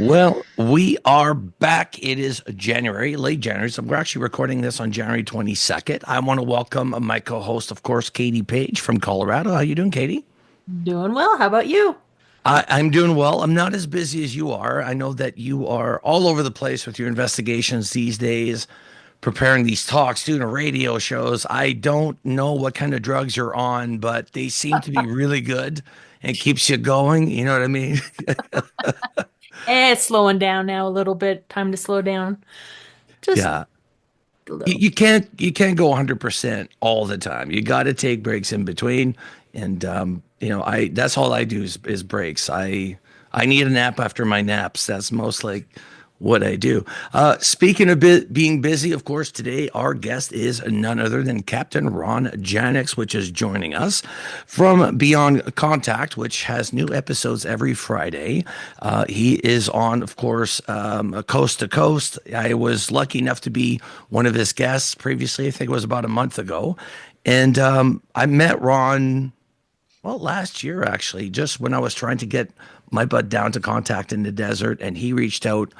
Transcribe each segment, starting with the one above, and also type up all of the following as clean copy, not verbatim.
Well, we are back. It is January, late January. So we're actually recording this on January 22nd. I want to welcome my co-host, of course, Katie Page from Colorado. How you doing, Katie? Doing well. How about you? I'm doing well. I'm not as busy as you are. I know that you are all over the place with your investigations these days, preparing these talks, doing radio shows. I don't know what kind of drugs you're on, but they seem to be really good and keeps you going. You know what I mean? It's slowing down now a little bit. Time to slow down. Just Yeah. a you, little. you can't you can't go 100% all the time. You got to take breaks in between, and I that's all I do is breaks. I need a nap after my naps. That's most like what I do. Speaking of being busy, of course, today our guest is none other than Captain Ron Janix, which is joining us from Beyond Contact, which has new episodes every Friday. He is on, of course, Coast to Coast. I was lucky enough to be one of his guests previously. I think it was about a month ago. And I met Ron, well, last year, actually, just when I was trying to get my butt down to contact in the desert, and he reached out.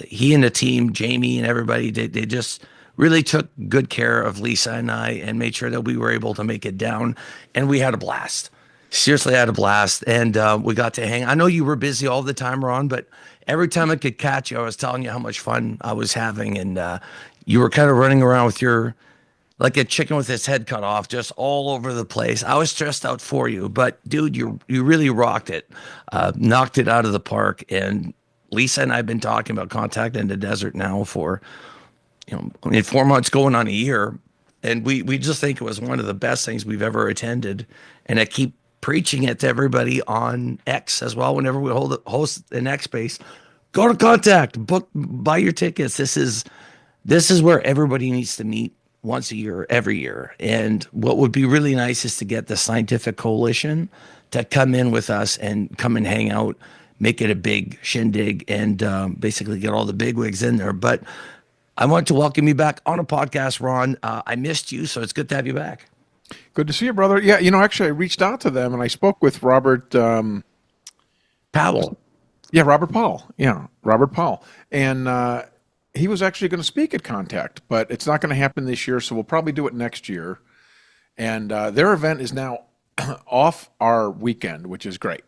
He and the team, Jamie and everybody, they just really took good care of Lisa and I and made sure that we were able to make it down. And we had a blast. Seriously, had a blast. And we got to hang. I know you were busy all the time, Ron, but every time I could catch you, I was telling you how much fun I was having. And you were kind of running around with your like a chicken with its head cut off, just all over the place. I was stressed out for you, but dude, you really rocked it, knocked it out of the park. And Lisa and I have been talking about Contact in the Desert now for, I mean, 4 months going on a year, and we just think it was one of the best things we've ever attended. And I keep preaching it to everybody on X as well. Whenever we host an X space, go to Contact, buy your tickets. This is where everybody needs to meet once a year, every year. And what would be really nice is to get the scientific coalition to come in with us and come and hang out, make it a big shindig, and basically get all the bigwigs in there. But I want to welcome you back on a podcast, Ron. I missed you, so it's good to have you back. Good to see you, brother. Yeah, actually, I reached out to them and I spoke with Robert Powell. Yeah, Robert Paul. Yeah, Robert Paul. And he was actually going to speak at Contact, but it's not going to happen this year, so we'll probably do it next year. And their event is now off our weekend, which is great.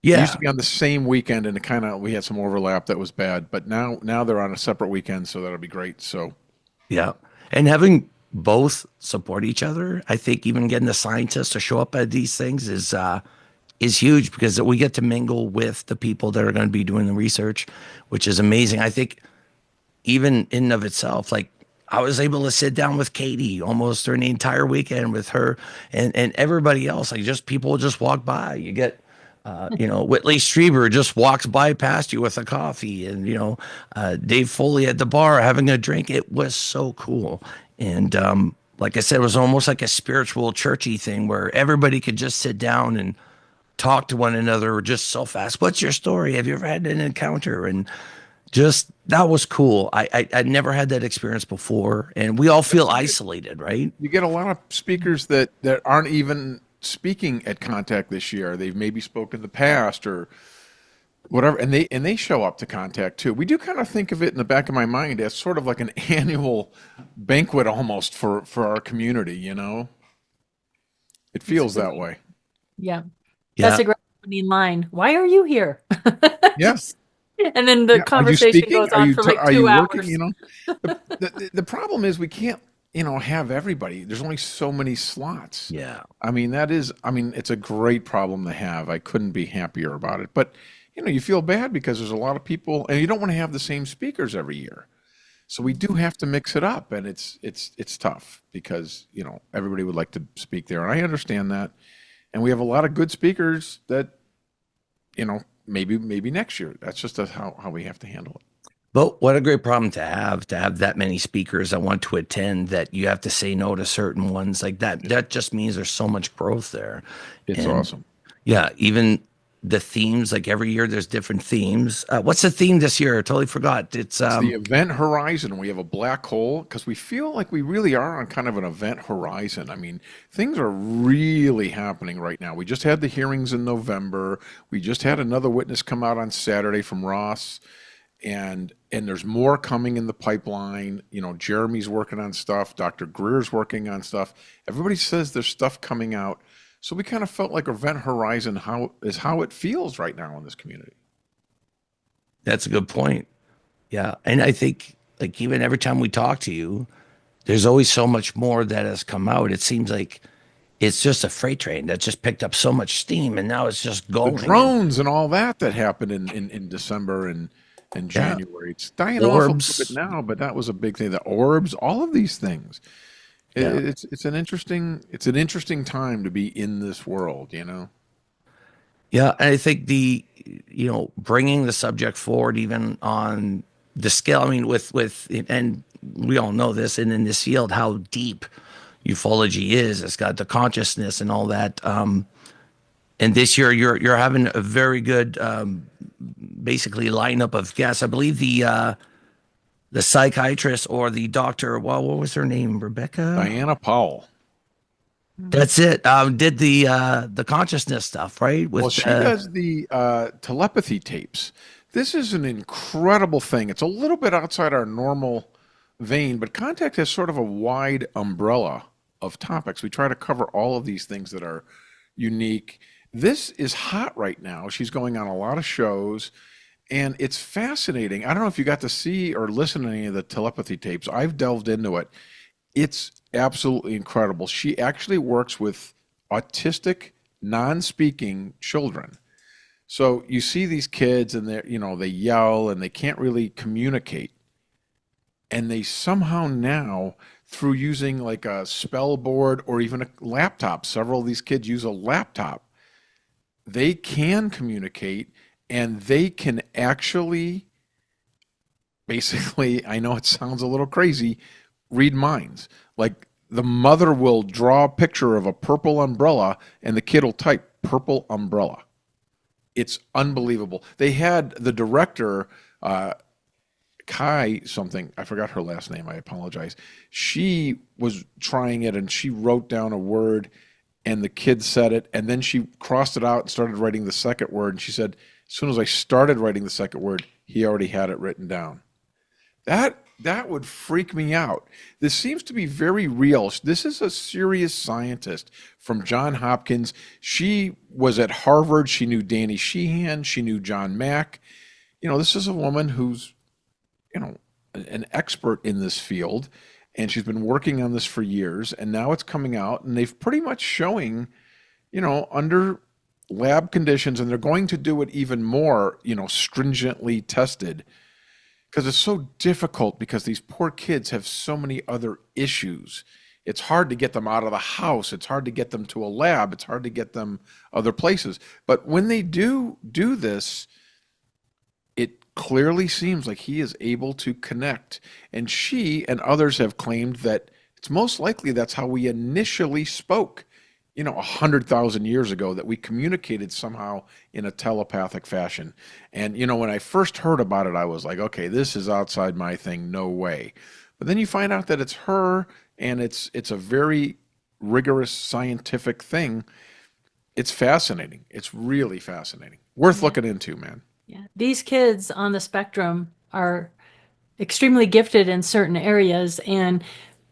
Yeah. It used to be on the same weekend, and we had some overlap that was bad, but now they're on a separate weekend, so that'll be great. So, yeah. And having both support each other, I think even getting the scientists to show up at these things is huge, because we get to mingle with the people that are going to be doing the research, which is amazing. I think even in and of itself, like I was able to sit down with Katie almost during the entire weekend with her and everybody else. Like just people just walk by. You get, Whitley Strieber just walks by past you with a coffee, and, Dave Foley at the bar having a drink. It was so cool. And like I said, it was almost like a spiritual churchy thing where everybody could just sit down and talk to one another just so fast. What's your story? Have you ever had an encounter? And just that was cool. I never had that experience before, and we all feel isolated, right? you get a lot of speakers that aren't even speaking at Contact this year. They've maybe spoken in the past or whatever, and they show up to Contact too. We do kind of think of it in the back of my mind as sort of like an annual banquet almost for our community. It feels that way. Yeah. Yeah. That's a great opening line. Why are you here? Yes. And then the Yeah. Are you conversation speaking? goes Are on you for t- like are 2 you hours. working? The problem is we can't have everybody. There's only so many slots. Yeah. It's a great problem to have. I couldn't be happier about it. But you feel bad because there's a lot of people, and you don't want to have the same speakers every year. So we do have to mix it up, and it's tough because everybody would like to speak there, and I understand that. And we have a lot of good speakers that maybe next year. That's just how we have to handle it. But what a great problem to have that many speakers that want to attend, that you have to say no to certain ones like that. That just means there's so much growth there. It's And awesome. yeah, even the themes. Like every year, there's different themes. What's the theme this year? I totally forgot. It's The event horizon. We have a black hole because we feel like we really are on kind of an event horizon. I mean, things are really happening right now. We just had the hearings in November. We just had another witness come out on Saturday from Ross, and there's more coming in the pipeline. You know, Jeremy's working on stuff. Dr. Greer's working on stuff. Everybody says there's stuff coming out. So we kind of felt like event horizon is how it feels right now in this community. That's a good point. Yeah. And I think like even every time we talk to you, there's always so much more that has come out. It seems like it's just a freight train that just picked up so much steam and now it's just The going. drones and all that happened in December and Yeah. January. It's dying off a little bit Orbs. now, but that was a big thing. The orbs, all of these things. Yeah. It's an interesting time to be in this world, you know. Yeah. And I think bringing the subject forward, even on the scale, I mean, and we all know this, and in this field, how deep ufology is. It's got the consciousness and all that. And this year, you're having a very good, basically lineup of guests. I believe the psychiatrist or the doctor. Well, what was her name? Rebecca. Diana Powell. That's it. Did the consciousness stuff, right? Well, she does the telepathy tapes. This is an incredible thing. It's a little bit outside our normal vein, but Contact has sort of a wide umbrella of topics. We try to cover all of these things that are unique. This is hot right now. She's going on a lot of shows, and it's fascinating. I don't know if you got to see or listen to any of the telepathy tapes. I've delved into it. It's absolutely incredible. She actually works with autistic, non-speaking children. So you see these kids and they yell and they can't really communicate. And they somehow now, through using like a spell board or even a laptop, several of these kids use a laptop, they can communicate and they can actually, basically, I know it sounds a little crazy, read minds. Like the mother will draw a picture of a purple umbrella and the kid will type purple umbrella. It's unbelievable. They had the director, Kai something, I forgot her last name, I apologize. She was trying it and she wrote down a word and the kid said it and then she crossed it out and started writing the second word and she said, as soon as I started writing the second word, he already had it written down. That would freak me out. This seems to be very real. This is a serious scientist from Johns Hopkins. She was at Harvard. She knew Danny Sheehan. She knew John Mack. This is a woman who's, an expert in this field, and she's been working on this for years, and now it's coming out, and they've pretty much showing, under lab conditions, and they're going to do it even more, stringently tested, because it's so difficult because these poor kids have so many other issues. It's hard to get them out of the house. It's hard to get them to a lab. It's hard to get them other places. But when they do this, it clearly seems like he is able to connect. And she and others have claimed that it's most likely that's how we initially spoke, 100,000 years ago, that we communicated somehow in a telepathic fashion. And, when I first heard about it, I was like, okay, this is outside my thing, no way. But then you find out that it's her and it's a very rigorous scientific thing. It's fascinating. It's really fascinating. Worth looking into, man. Yeah. These kids on the spectrum are extremely gifted in certain areas. And,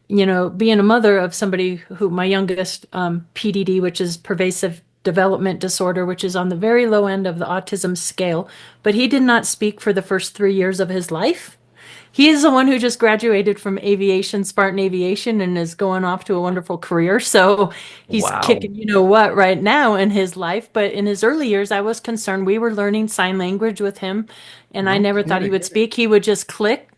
being a mother of somebody who, my youngest, PDD, which is pervasive development disorder, which is on the very low end of the autism scale, but he did not speak for the first 3 years of his life. He is the one who just graduated from aviation, Spartan Aviation, and is going off to a wonderful career. So he's Wow. kicking, what, right now in his life. But in his early years, I was concerned. We were learning sign language with him, and I never thought he would speak. He would just click.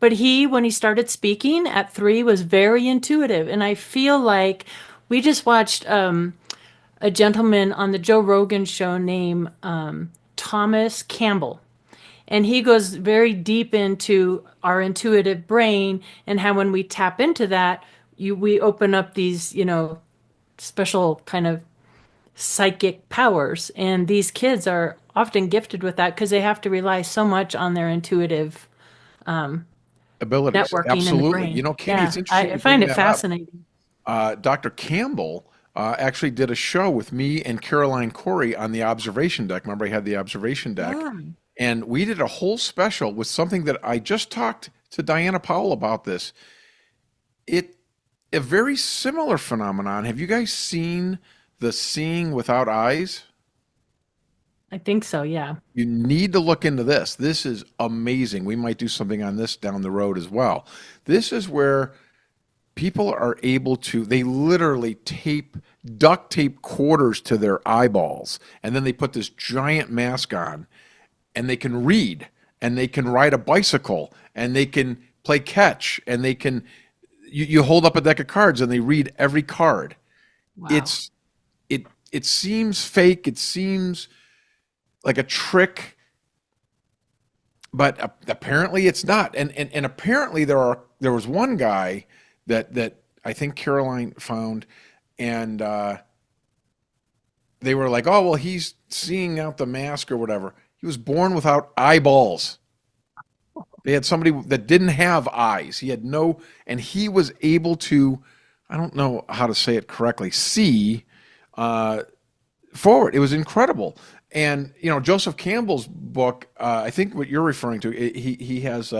But when he started speaking at 3, was very intuitive. And I feel like we just watched a gentleman on the Joe Rogan show named Thomas Campbell. And he goes very deep into our intuitive brain and how when we tap into that, we open up these, special kind of psychic powers. And these kids are often gifted with that because they have to rely so much on their intuitive Abilities. networking in the Absolutely. brain. Katie, it's interesting I you find bring it that fascinating. up. Dr. Campbell actually did a show with me and Caroline Corey on the observation deck. Remember, I had the observation deck. Yeah. And we did a whole special with something that I just talked to Diana Powell about this. A very similar phenomenon. Have you guys seen the Seeing Without Eyes? I think so, yeah. You need to look into this. This is amazing. We might do something on this down the road as well. This is where people are able to, they literally duct tape quarters to their eyeballs, and then they put this giant mask on, and they can read, and they can ride a bicycle, and they can play catch, and they can, you hold up a deck of cards and they read every card. Wow. It seems fake. It seems like a trick, but apparently it's not. And apparently there was one guy that I think Caroline found, and they were like, oh, well, he's seeing out the mask or whatever. He was born without eyeballs. They had somebody that didn't have eyes. He had no, and he was able to, I don't know how to say it correctly, see forward. It was incredible. And, Joseph Campbell's book, I think what you're referring to, he has,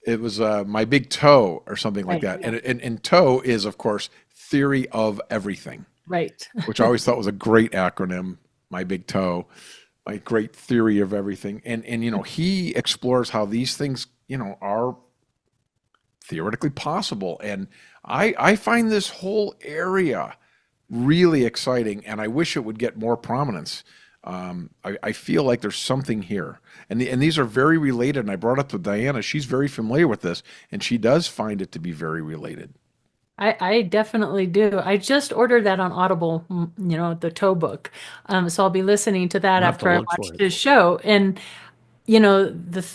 it was My Big Toe or something like that. Yeah. And toe is, of course, Theory of Everything. Right. Which I always thought was a great acronym, My Big Toe. My great theory of everything. And he explores how these things, are theoretically possible. And I find this whole area really exciting, and I wish it would get more prominence. I feel like there's something here. And these are very related, and I brought up to Diana. She's very familiar with this, and she does find it to be very related. I definitely do. I just ordered that on Audible, the Toe book. So I'll be listening to that after I watch this show. And, the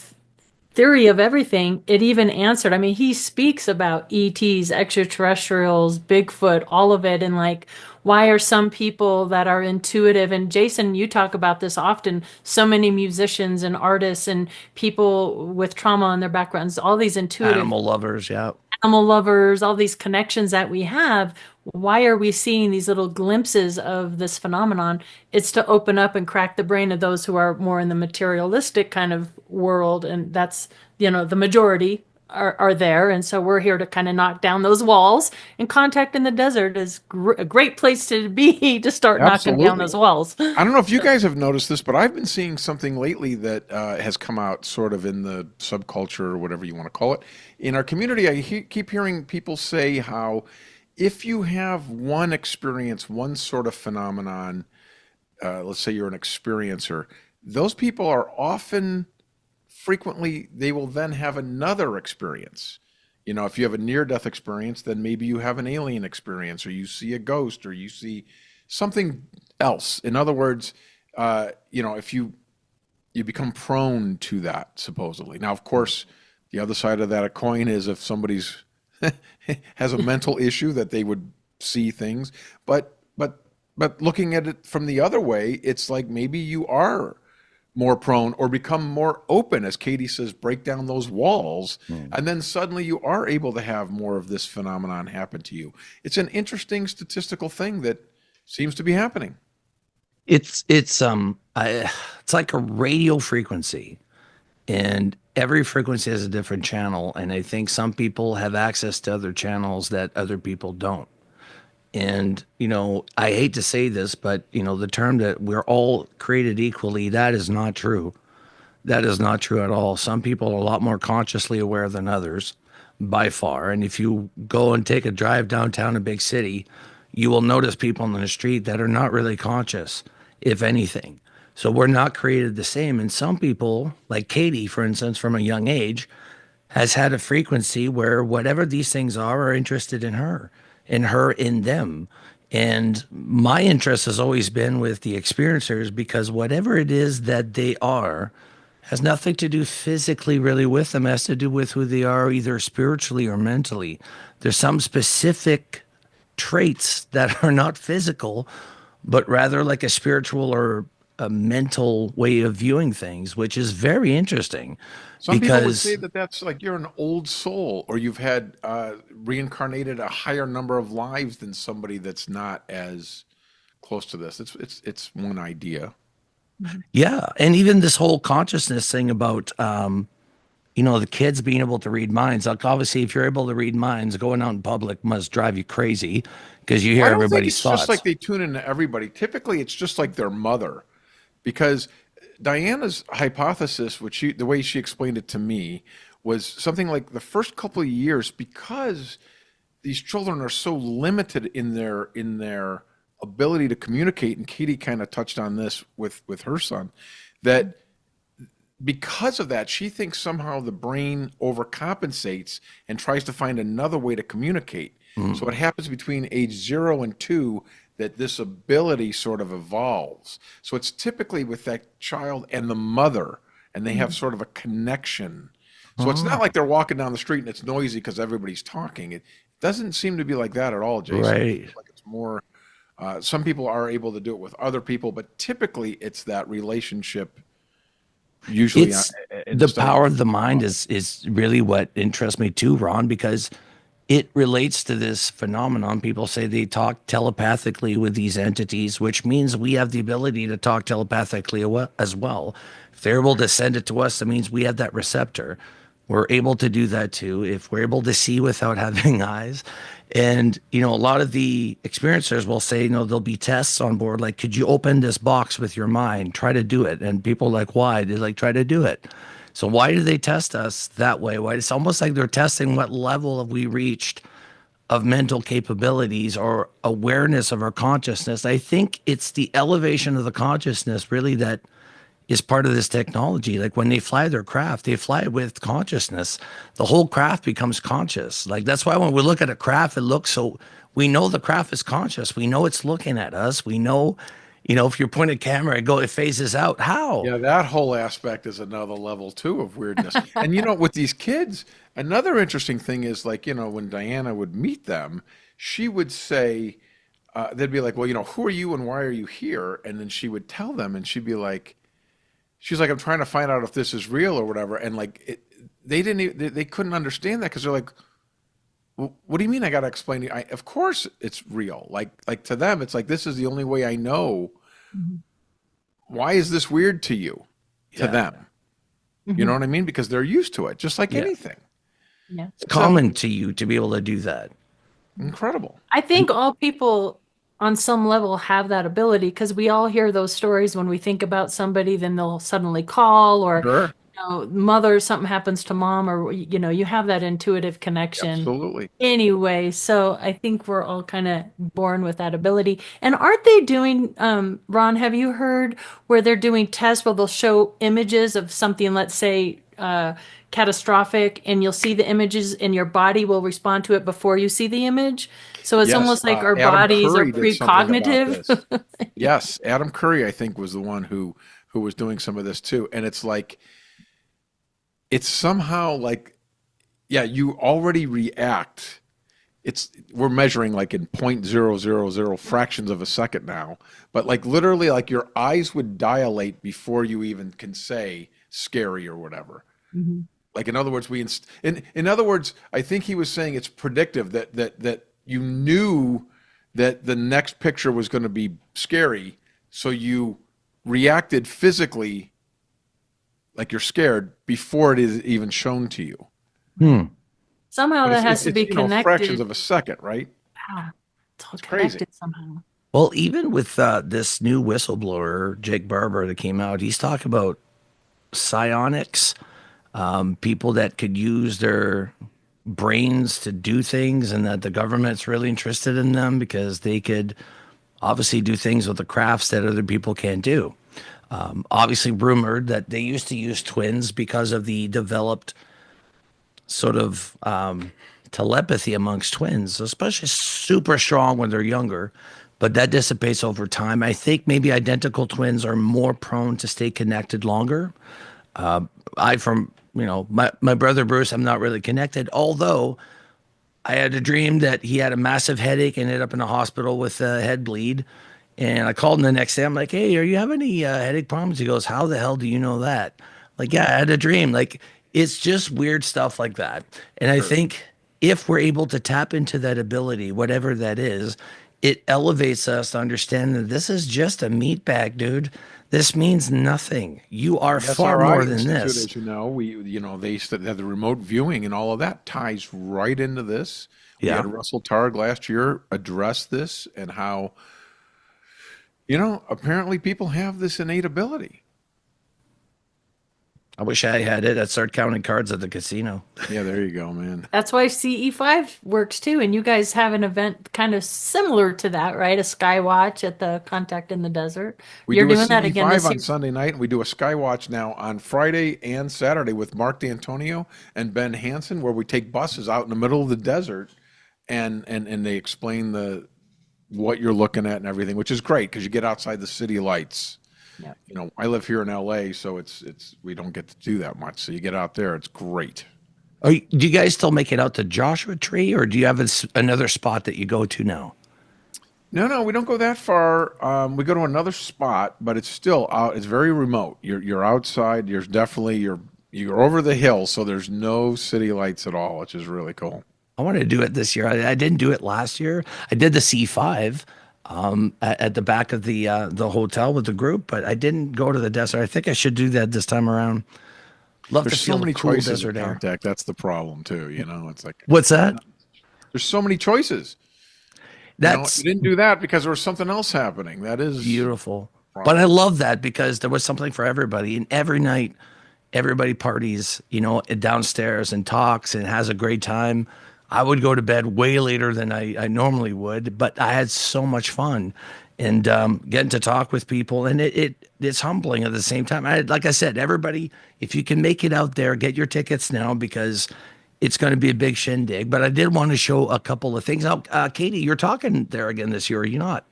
theory of everything, it even answered. I mean, he speaks about ETs, extraterrestrials, Bigfoot, all of it. And like, why are some people that are intuitive? And Jason, you talk about this often. So many musicians and artists and people with trauma in their backgrounds, all these intuitive animal lovers, yeah. Animal lovers, all these connections that we have. Why are we seeing these little glimpses of this phenomenon? It's to open up and crack the brain of those who are more in the materialistic kind of world. And that's, the majority are there. And so we're here to kind of knock down those walls. And Contact in the Desert is a great place to be to start knocking down those walls. I don't know if you guys have noticed this, but I've been seeing something lately that has come out sort of in the subculture or whatever you want to call it. In our community, I keep hearing people say how if you have one experience, one sort of phenomenon, let's say you're an experiencer, those people are frequently, they will then have another experience. If you have a near-death experience, then maybe you have an alien experience, or you see a ghost, or you see something else. In other words, if you become prone to that, supposedly. Now, of course, the other side of that coin is if somebody's has a mental issue that they would see things, but looking at it from the other way, it's like maybe you are more prone or become more open, as Katie says, break down those walls, and then suddenly you are able to have more of this phenomenon happen to you. It's an interesting statistical thing that seems to be happening. It's like a radio frequency, and every frequency has a different channel, and I think some people have access to other channels that other people don't. And, I hate to say this, but, the term that we're all created equally, that is not true. That is not true at all. Some people are a lot more consciously aware than others, by far. And if you go and take a drive downtown a big city, you will notice people on the street that are not really conscious, if anything. So we're not created the same. And some people, like Katie, for instance, from a young age, has had a frequency where whatever these things are interested in her in them. And my interest has always been with the experiencers, because whatever it is that they are has nothing to do physically really with them. It has to do with who they are, either spiritually or mentally. There's some specific traits that are not physical but rather like a spiritual or a mental way of viewing things, which is very interesting. Some people would say Because that that's like you're an old soul, or you've had reincarnated a higher number of lives than somebody that's not as close to this. It's one idea. yeah, and even this whole consciousness thing about the kids being able to read minds. Like obviously, if you're able to read minds, going out in public must drive you crazy because you hear I don't think everybody's it's thoughts. just like they tune into everybody. Typically, it's just like their mother, because Diana's hypothesis, the way she explained it to me, was something like the first couple of years, because these children are so limited in their ability to communicate, and Katie kind of touched on this with her son, that because of that, she thinks somehow the brain overcompensates and tries to find another way to communicate. So what happens between age 0 and 2, that this ability sort of evolves. So it's typically with that child and the mother, and they have sort of a connection. So it's not like they're walking down the street and it's noisy because everybody's talking. It doesn't seem to be like that at all, Jason. Right. It's like it's more, some people are able to do it with other people, but typically it's that relationship. Usually It's the power of the mind is really what interests me too, Ron, because it relates to this phenomenon. People say they talk telepathically with these entities, which means we have the ability to talk telepathically as well. If they're able to send it to us, that means we have that receptor. We're able to do that too. If we're able to see without having eyes. And, a lot of the experiencers will say, there'll be tests on board. Like, could you open this box with your mind? Try to do it. And people are like, why? They're like, try to do it. So why do they test us that way? Why? It's almost like they're testing what level have we reached of mental capabilities or awareness of our consciousness. I think it's the elevation of the consciousness really that is part of this technology. Like when they fly their craft, they fly with consciousness. The whole craft becomes conscious. Like that's why when we look at a craft, it looks so, we know the craft is conscious. We know it's looking at us. We know, if you point a camera, it phases out. How? Yeah, that whole aspect is another level too of weirdness. And with these kids, another interesting thing is like, when Diana would meet them, she would say, they'd be like, well, who are you and why are you here? And then she would tell them, and she'd be like, I'm trying to find out if this is real or whatever. And like, they couldn't understand that because they're like, well, what do you mean I got to explain to you? Of course it's real. Like to them, it's like, this is the only way I know. Why is this weird to you? To them. You know what I mean? Because they're used to it, just like anything. Yeah. It's common to you to be able to do that. Incredible. I think all people on some level have that ability because we all hear those stories when we think about somebody, then they'll suddenly call or Sure. mother, something happens to mom, or you have that intuitive connection. Absolutely. Anyway, so I think we're all kind of born with that ability. And aren't they doing, Ron, have you heard where they're doing tests where they'll show images of something, let's say, catastrophic, and you'll see the images and your body will respond to it before you see the image? So it's Yes, almost like our Adam bodies Curry are did something about precognitive. this. Yes, Adam Curry, I think, was the one who was doing some of this too. And it's like, it's somehow like, yeah, you already react. We're measuring like in 0.000 fractions of a second now, but like literally like your eyes would dilate before you even can say scary or whatever. Like in other words, in other words, I think he was saying it's predictive that you knew that the next picture was going to be scary, so you reacted physically like you're scared before it is even shown to you. Somehow that has to be connected. Fractions of a second, right? Ah, it's all crazy. connected somehow. Well, even with this new whistleblower, Jake Barber, that came out, he's talking about psionics, people that could use their brains to do things, and that the government's really interested in them because they could obviously do things with the crafts that other people can't do. Obviously rumored that they used to use twins because of the developed sort of telepathy amongst twins, especially super strong when they're younger, but that dissipates over time. I think maybe identical twins are more prone to stay connected longer. My brother Bruce, I'm not really connected, although I had a dream that he had a massive headache and ended up in a hospital with a head bleed. And I called him the next day. I'm like, hey, are you having any headache problems? He goes, how the hell do you know that? Like, yeah, I had a dream. Like, it's just weird stuff like that. And I think if we're able to tap into that ability, whatever that is, it elevates us to understand that this is just a meat bag, dude. This means nothing. You are far more than this. As you know, they had the remote viewing and all of that ties right into this. We had Russell Targ last year address this and how, apparently people have this innate ability. I wish I had it. I'd start counting cards at the casino. Yeah, there you go, man. That's why CE5 works too. And you guys have an event kind of similar to that, right? A sky watch at the Contact in the Desert. You're doing that again this year on Sunday night, and we do a sky watch now on Friday and Saturday with Mark D'Antonio and Ben Hansen, where we take buses out in the middle of the desert and they explain what you're looking at and everything, which is great because you get outside the city lights. Yeah. I live here in LA, so it's we don't get to do that much. So you get out there, it's great. Do you guys still make it out to Joshua Tree, or do you have another spot that you go to now? No, we don't go that far. We go to another spot, but it's still out. It's very remote. You're outside. You're over the hill, so there's no city lights at all, which is really cool. I want to do it this year. I didn't do it last year. I did the C5 at the back of the hotel with the group, but I didn't go to the desert. I think I should do that this time around. Love There's to feel so many cool choices desert in air. Contact. That's the problem too. It's like, what's that? There's so many choices. You didn't do that because there was something else happening. That is beautiful. But I love that because there was something for everybody, and every night everybody parties, downstairs and talks and has a great time. I would go to bed way later than I normally would, but I had so much fun and getting to talk with people, and it's humbling at the same time. Like I said, everybody, if you can make it out there, get your tickets now because it's going to be a big shindig. But I did want to show a couple of things. Now, Katie, you're talking there again this year, are you not?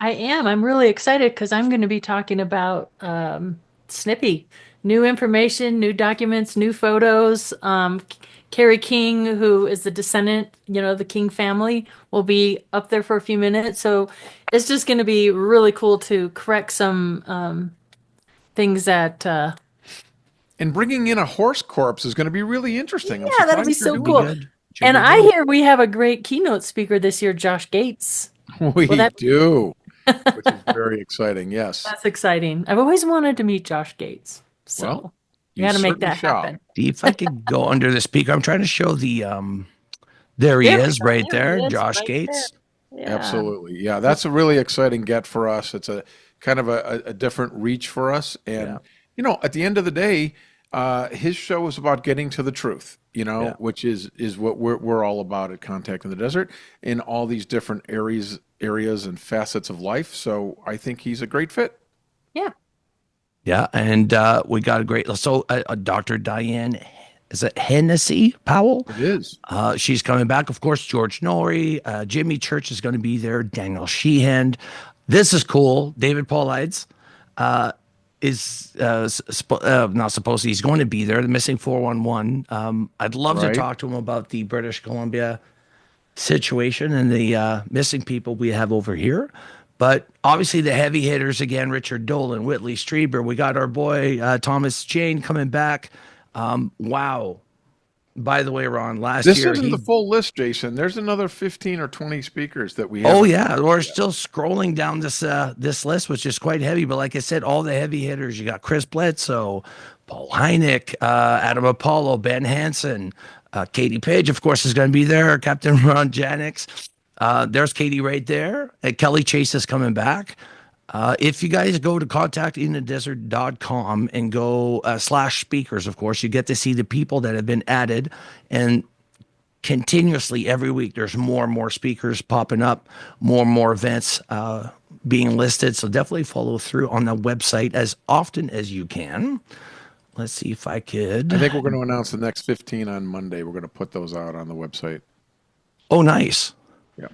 I am. I'm really excited because I'm going to be talking about Snippy. New information, new documents, new photos. Carrie King, who is the descendant, the King family, will be up there for a few minutes. So it's just going to be really cool to correct some things that... And bringing in a horse corpse is going to be really interesting. Yeah, that'll be so cool. And I hear we have a great keynote speaker this year, Josh Gates. We do, which is very exciting, yes. That's exciting. I've always wanted to meet Josh Gates. So... Well, you got to make that happen. See if I could go under the speaker. I'm trying to show the there he is right there, Josh right Gates. There. Yeah. Absolutely. Yeah, that's a really exciting get for us. It's a kind of a different reach for us. And, at the end of the day, his show is about getting to the truth, which is what we're all about at Contact in the Desert in all these different areas and facets of life. So I think he's a great fit. Yeah. Yeah, and we got a great. So, Dr. Diane, is it Hennessy Powell? It is. She's coming back. Of course, George Norrie, Jimmy Church is going to be there. Daniel Sheehan. This is cool. David Paulides is not supposed to. He's going to be there. The missing 411. I'd love to talk to him about the British Columbia situation and the missing people we have over here. But obviously the heavy hitters again, Richard Dolan, Whitley Strieber. We got our boy Thomas Jane coming back. Wow. By the way, Ron, last year... This isn't the full list, Jason. There's another 15 or 20 speakers that we have. Oh, yeah. We're still scrolling down this list, which is quite heavy. But like I said, all the heavy hitters. You got Chris Bledsoe, Paul Hynek, Adam Apollo, Ben Hansen, Katie Page, of course, is going to be there. Captain Ron Janix. There's Katie right there. Kelly Chase is coming back. If you guys go to contactinthedesert.com and go /speakers, of course, you get to see the people that have been added. And continuously every week, there's more and more speakers popping up, more and more events being listed. So definitely follow through on the website as often as you can. Let's see if I could. I think we're going to announce the next 15 on Monday. We're going to put those out on the website. Oh, nice. Yeah.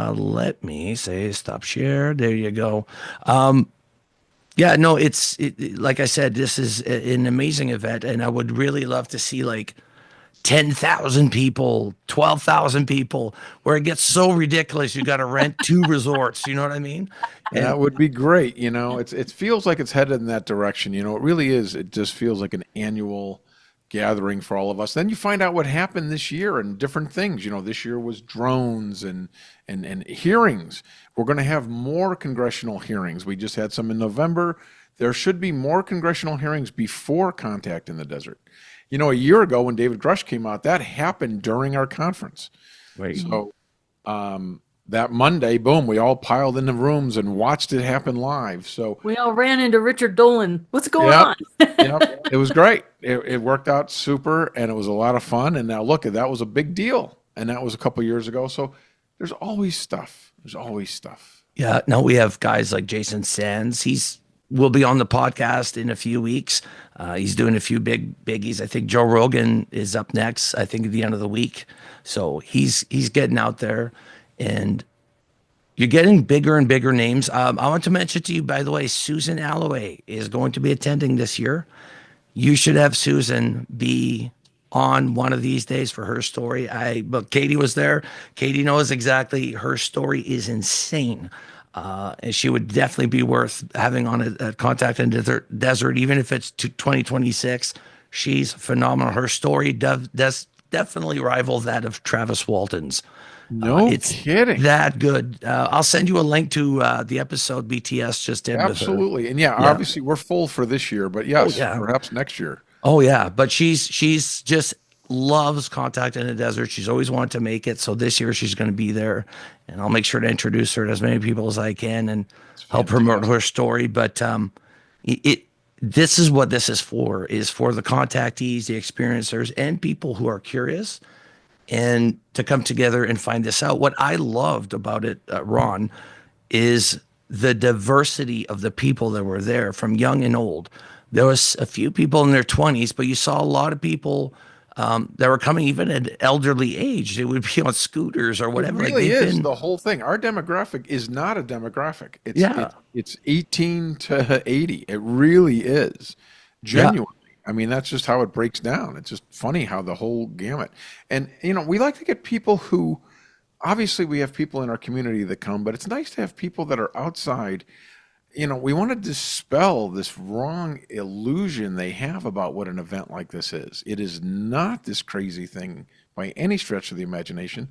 Let me say stop share. There you go. Yeah, no, it's like I said, this is an amazing event, and I would really love to see 10,000 people, 12,000 people, where it gets so ridiculous you got to rent 2 resorts. You know what I mean? And That would be great. It feels like it's headed in that direction. It really is. It just feels like an annual gathering for all of us. Then you find out what happened this year and different things. This year was drones and hearings. We're going to have more congressional hearings. We just had some in November. There should be more congressional hearings before Contact in the Desert. A year ago when David Grush came out, that happened during our conference. right. So that Monday, boom, we all piled into rooms and watched it happen live. So We all ran into Richard Dolan. What's going Yep. on? Yep, it was great. It worked out super, and it was a lot of fun. And now look, that was a big deal, and that was a couple years ago. So there's always stuff. There's always stuff. Yeah. No, we have guys like Jason Sands. Will be on the podcast in a few weeks. He's doing a few biggies. I think Joe Rogan is up next, I think at the end of the week. So he's getting out there, and you're getting bigger and bigger names. I want to mention to you, by the way, Susan Alloway is going to be attending this year. You should have Susan be on one of these days for her story. But Katie was there. Katie knows exactly. Her story is insane. And she would definitely be worth having on a Contact in the Desert, even if it's to 2026. She's phenomenal. Her story does definitely rival that of Travis Walton's. No It's kidding. that good. I'll send you a link to the episode BTS just did with her. Absolutely. And obviously we're full for this year, but yes, yeah. perhaps next year. Oh yeah, but she's just loves Contact in the Desert. She's always wanted to make it, so this year she's going to be there, and I'll make sure to introduce her to as many people as I can and help promote her story. But this is what this is for the contactees, the experiencers, and people who are curious, and to come together and find this out. What I loved about it, Ron, is the diversity of the people that were there, from young and old. There was a few people in their 20s, but you saw a lot of people that were coming even at elderly age. They would be on scooters or whatever. It really is the whole thing. Our demographic is not a demographic. It's 18 to 80. It really is. Genuinely. I mean, that's just how it breaks down. It's just funny how the whole gamut. And, we like to get people who, obviously we have people in our community that come, but it's nice to have people that are outside. We want to dispel this wrong illusion they have about what an event like this is. It is not this crazy thing by any stretch of the imagination.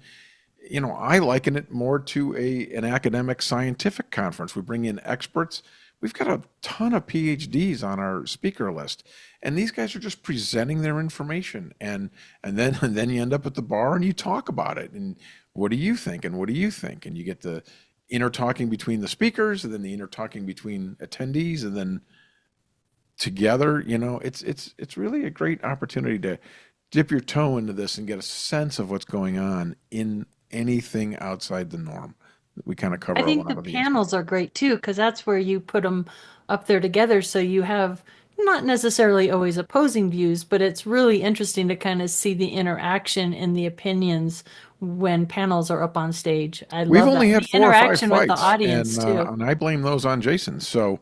I liken it more to an academic scientific conference. We bring in experts. We've got a ton of PhDs on our speaker list, and these guys are just presenting their information. And then you end up at the bar and you talk about it. And what do you think? And what do you think? And you get the inner talking between the speakers, and then the inner talking between attendees, and then together. It's really a great opportunity to dip your toe into this and get a sense of what's going on in anything outside the norm. We kind of cover I a think lot the of these. panels are great too, because that's where you put them up there together. So you have not necessarily always opposing views, but it's really interesting to kind of see the interaction and the opinions when panels are up on stage. We've love only that. had The 4 or 5 interaction with fights, the audience too. and I blame those on Jason. So,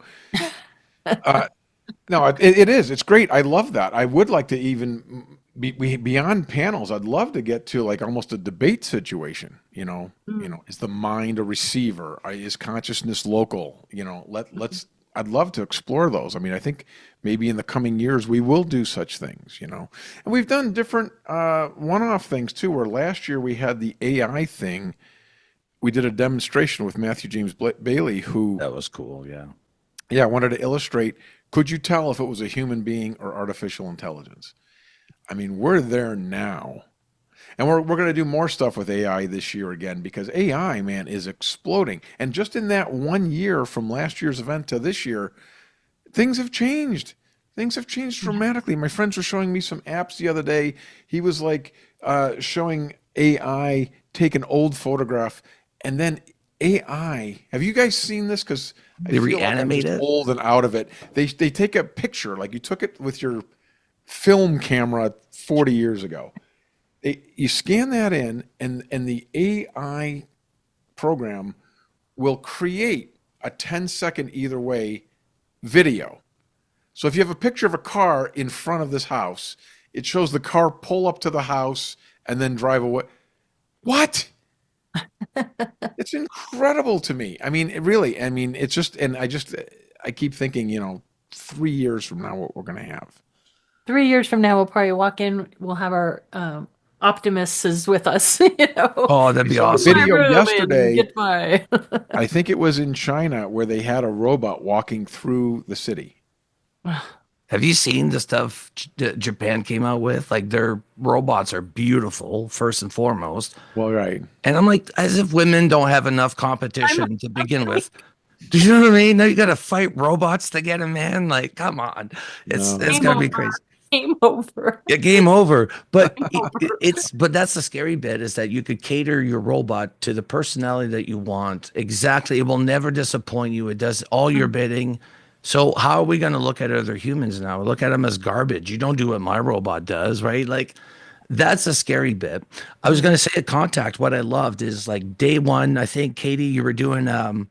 no, it is. It's great. I love that. I would like to even beyond panels. I'd love to get to like almost a debate situation. Is the mind a receiver? Is consciousness local? Let's. I'd love to explore those. I mean, I think maybe in the coming years we will do such things, And we've done different one-off things too, where last year we had the AI thing. We did a demonstration with Matthew James Bailey, who... That was cool, yeah. Yeah, wanted to illustrate, could you tell if it was a human being or artificial intelligence? I mean, we're there now. And we're going to do more stuff with AI this year again, because AI, man, is exploding. And just in that 1 year from last year's event to this year, things have changed. Things have changed dramatically. My friends were showing me some apps the other day. He was like showing AI take an old photograph, and then AI. Have you guys seen this? Because They reanimate it? Old and out of it. They take a picture like you took it with your film camera 40 years ago. You scan that in, and the AI program will create a 10-second either way video. So if you have a picture of a car in front of this house, it shows the car pull up to the house and then drive away. What? It's incredible to me. I mean, really, I mean, it's just, and I keep thinking, 3 years from now, what we're going to have. 3 years from now, we'll probably walk in. We'll have our optimists with us. Oh, that'd be saw a awesome. video My room and yesterday. get my. I think it was in China where they had a robot walking through the city. Have you seen the stuff Japan came out with? Like, their robots are beautiful, first and foremost. Well, right. And I'm like, as if women don't have enough competition to begin with. Do you know what I mean? Now you got to fight robots to get a man. Like, come on, it's gonna be crazy. Game over. Yeah, game over. But but that's the scary bit, is that you could cater your robot to the personality that you want. Exactly. It will never disappoint you. It does all your bidding. So how are we going to look at other humans now? We look at them as garbage. You don't do what my robot does, right? Like, that's a scary bit. I was going to say at Contact, what I loved is, like, day one, I think, Katie, you were doing a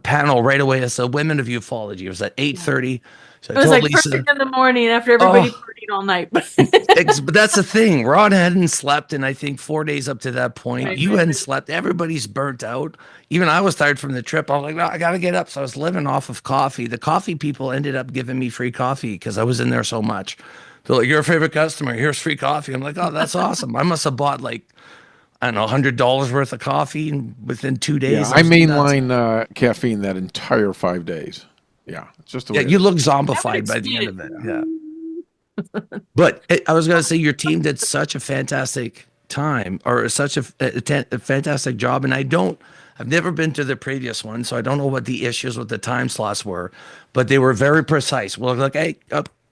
panel right away. It's the Women of UFOlogy. It was at 8:30. So It was like perfect in the morning after everybody partied all night. But that's the thing. Ron hadn't slept in, I think, 4 days up to that point. Right, You right. hadn't slept. Everybody's burnt out. Even I was tired from the trip. I was like, no, I got to get up. So I was living off of coffee. The coffee people ended up giving me free coffee because I was in there so much. They're like, you're a favorite customer. Here's free coffee. I'm like, oh, that's awesome. I must have bought, like, I don't know, $100 worth of coffee, and within 2 days. Yeah, I mainline caffeine that entire 5 days. Yeah, it's just the way Yeah, you look zombified by the end of it. Yeah. But I was going to say, your team did such a fantastic time, or such a fantastic job. And I've never been to the previous one, so I don't know what the issues with the time slots were, but they were very precise. Well, like, hey,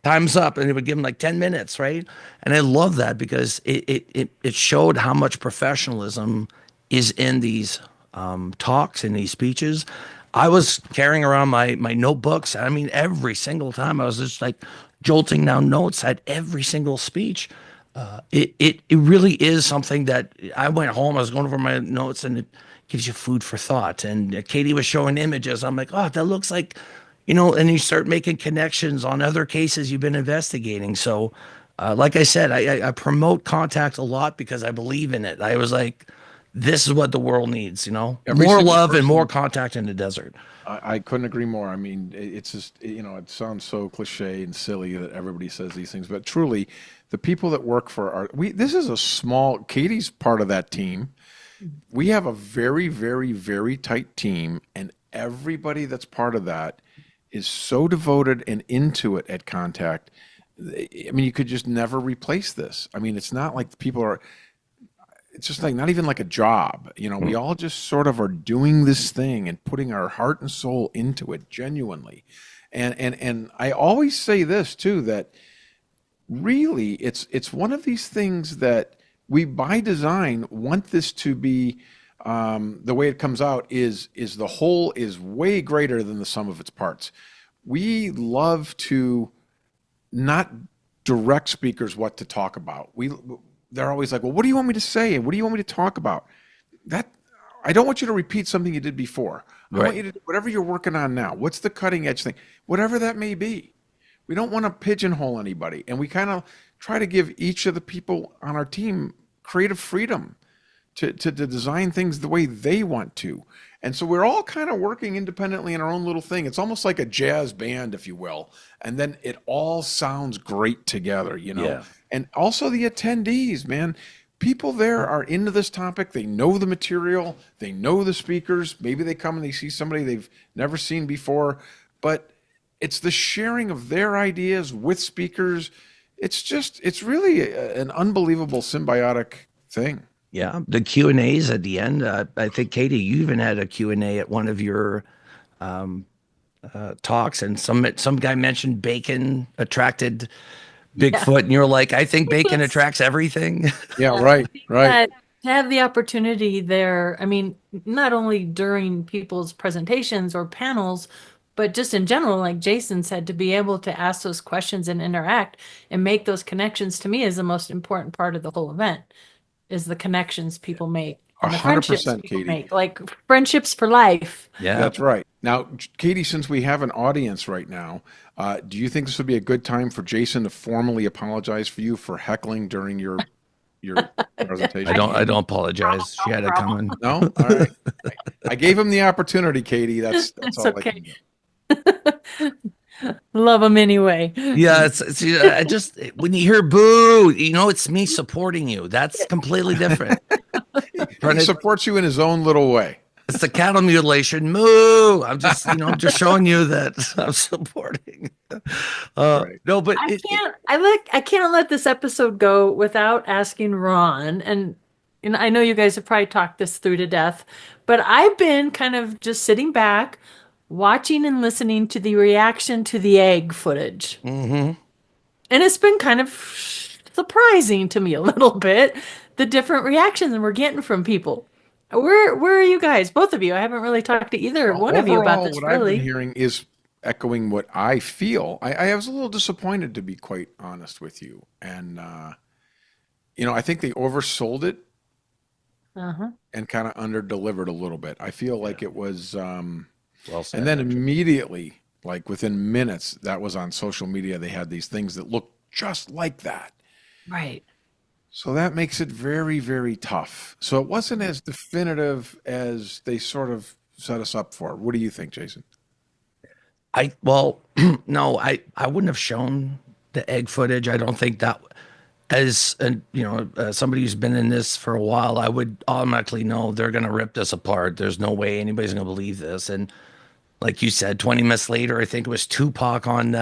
time's up. And they would give them like 10 minutes, right? And I love that, because it showed how much professionalism is in these talks, in these speeches. I was carrying around my notebooks. I mean, every single time I was just like jolting down notes at every single speech. It really is something that I went home, I was going over my notes, and it gives you food for thought. And Katie was showing images. I'm like, oh, that looks like, and you start making connections on other cases you've been investigating. So, like I said, I promote Contact a lot because I believe in it. I was like, this is what the world needs, more love and more Contact in the desert. I couldn't agree more. I mean, it's just, it sounds so cliche and silly that everybody says these things, but truly, the people that work for this is a small, Katie's part of that team. We have a very, very, very tight team, and everybody that's part of that is so devoted and into it at Contact. I mean, you could just never replace this. I mean, it's not like people are, it's just like not even like a job. We all just sort of are doing this thing and putting our heart and soul into it genuinely. And I always say this too, that really it's one of these things that we by design want this to be the way it comes out is the whole is way greater than the sum of its parts. We love to not direct speakers what to talk about. They're always like, well, what do you want me to say? And what do you want me to talk about? I don't want you to repeat something you did before. I want you to do whatever you're working on now. What's the cutting edge thing? Whatever that may be. We don't want to pigeonhole anybody. And we kind of try to give each of the people on our team creative freedom to design things the way they want to. And so we're all kind of working independently in our own little thing. It's almost like a jazz band, if you will. And then it all sounds great together, Yeah. And also the attendees, man. People there are into this topic. They know the material. They know the speakers. Maybe they come and they see somebody they've never seen before. But it's the sharing of their ideas with speakers. It's really an unbelievable symbiotic thing. Yeah, the Q&As at the end. I think, Katie, you even had a Q&A at one of your talks, and some guy mentioned bacon attracted Bigfoot, and you're like, I think bacon attracts everything. Yeah, right. To have the opportunity there, I mean, not only during people's presentations or panels, but just in general, like Jason said, to be able to ask those questions and interact and make those connections, to me, is the most important part of the whole event, is the connections people make. and the friendships 100%, people Katie. make, like friendships for life. Yeah. That's right. Now, Katie, since we have an audience right now, do you think this would be a good time for Jason to formally apologize for you for heckling during your presentation? I don't apologize. She had it coming. No? All right. I gave him the opportunity, Katie. That's It's all okay. I can do. Love them anyway. Yeah, it's I just when you hear boo, you know it's me supporting you. That's completely different. He supports you in his own little way. It's the cattle mutilation. Moo! I'm just I'm just showing you that I'm supporting. Right. No, but I can't let this episode go without asking Ron, and I know you guys have probably talked this through to death, but I've been kind of just sitting back, watching and listening to the reaction to the egg footage. Mm-hmm. And it's been kind of surprising to me a little bit, the different reactions we're getting from people. Where are you guys? Both of you. I haven't really talked to either one of you about Overall, this, what I've really. been hearing is echoing what I feel. I was a little disappointed, to be quite honest with you. And, I think they oversold it and kind of under-delivered a little bit. I feel like it was... Well said, and then immediately, like within minutes, that was on social media. They had these things that looked just like that. Right. So that makes it very, very tough. So it wasn't as definitive as they sort of set us up for. What do you think, Jason? No, I wouldn't have shown the egg footage. I don't think that as somebody who's been in this for a while, I would automatically know they're going to rip this apart. There's no way anybody's going to believe this. And like you said, 20 minutes later, I think it was Tupac on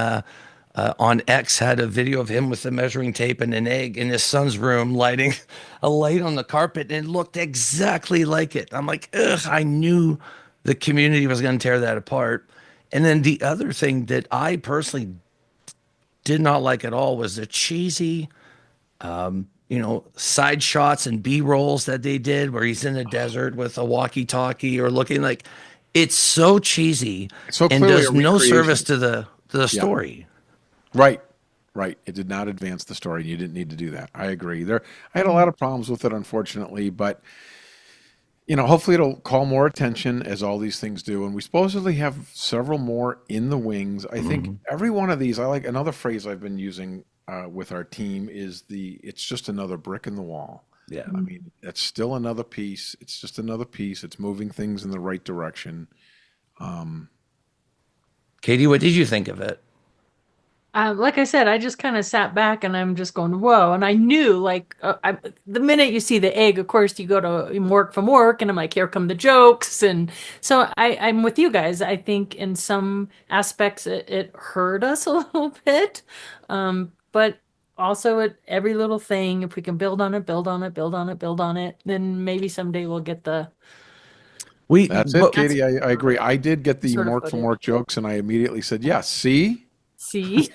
X had a video of him with the measuring tape and an egg in his son's room lighting a light on the carpet, and it looked exactly like it. I'm like, ugh, I knew the community was going to tear that apart. And then the other thing that I personally did not like at all was the cheesy, side shots and B-rolls that they did where he's in the desert with a walkie-talkie or looking like it's so cheesy So and clearly does a no recreation. service to the story. Right. It did not advance the story. You didn't need to do that. I agree. I had a lot of problems with it, unfortunately, but hopefully it'll call more attention as all these things do. And we supposedly have several more in the wings. I think every one of these, I like another phrase I've been using with our team is it's just another brick in the wall. Yeah. I mean, that's still another piece. It's just another piece. It's moving things in the right direction. Katie, what did you think of it? Like I said, I just kind of sat back and I'm just going, whoa. And I knew, the minute you see the egg, of course, you go to work from work, and I'm like, here come the jokes. And so I'm with you guys. I think in some aspects it hurt us a little bit. But also every little thing, if we can build on it, then maybe someday we'll get the... That's it, Katie. I agree. I did get the sort of Mork from Mork jokes, and I immediately said, yes, see? See?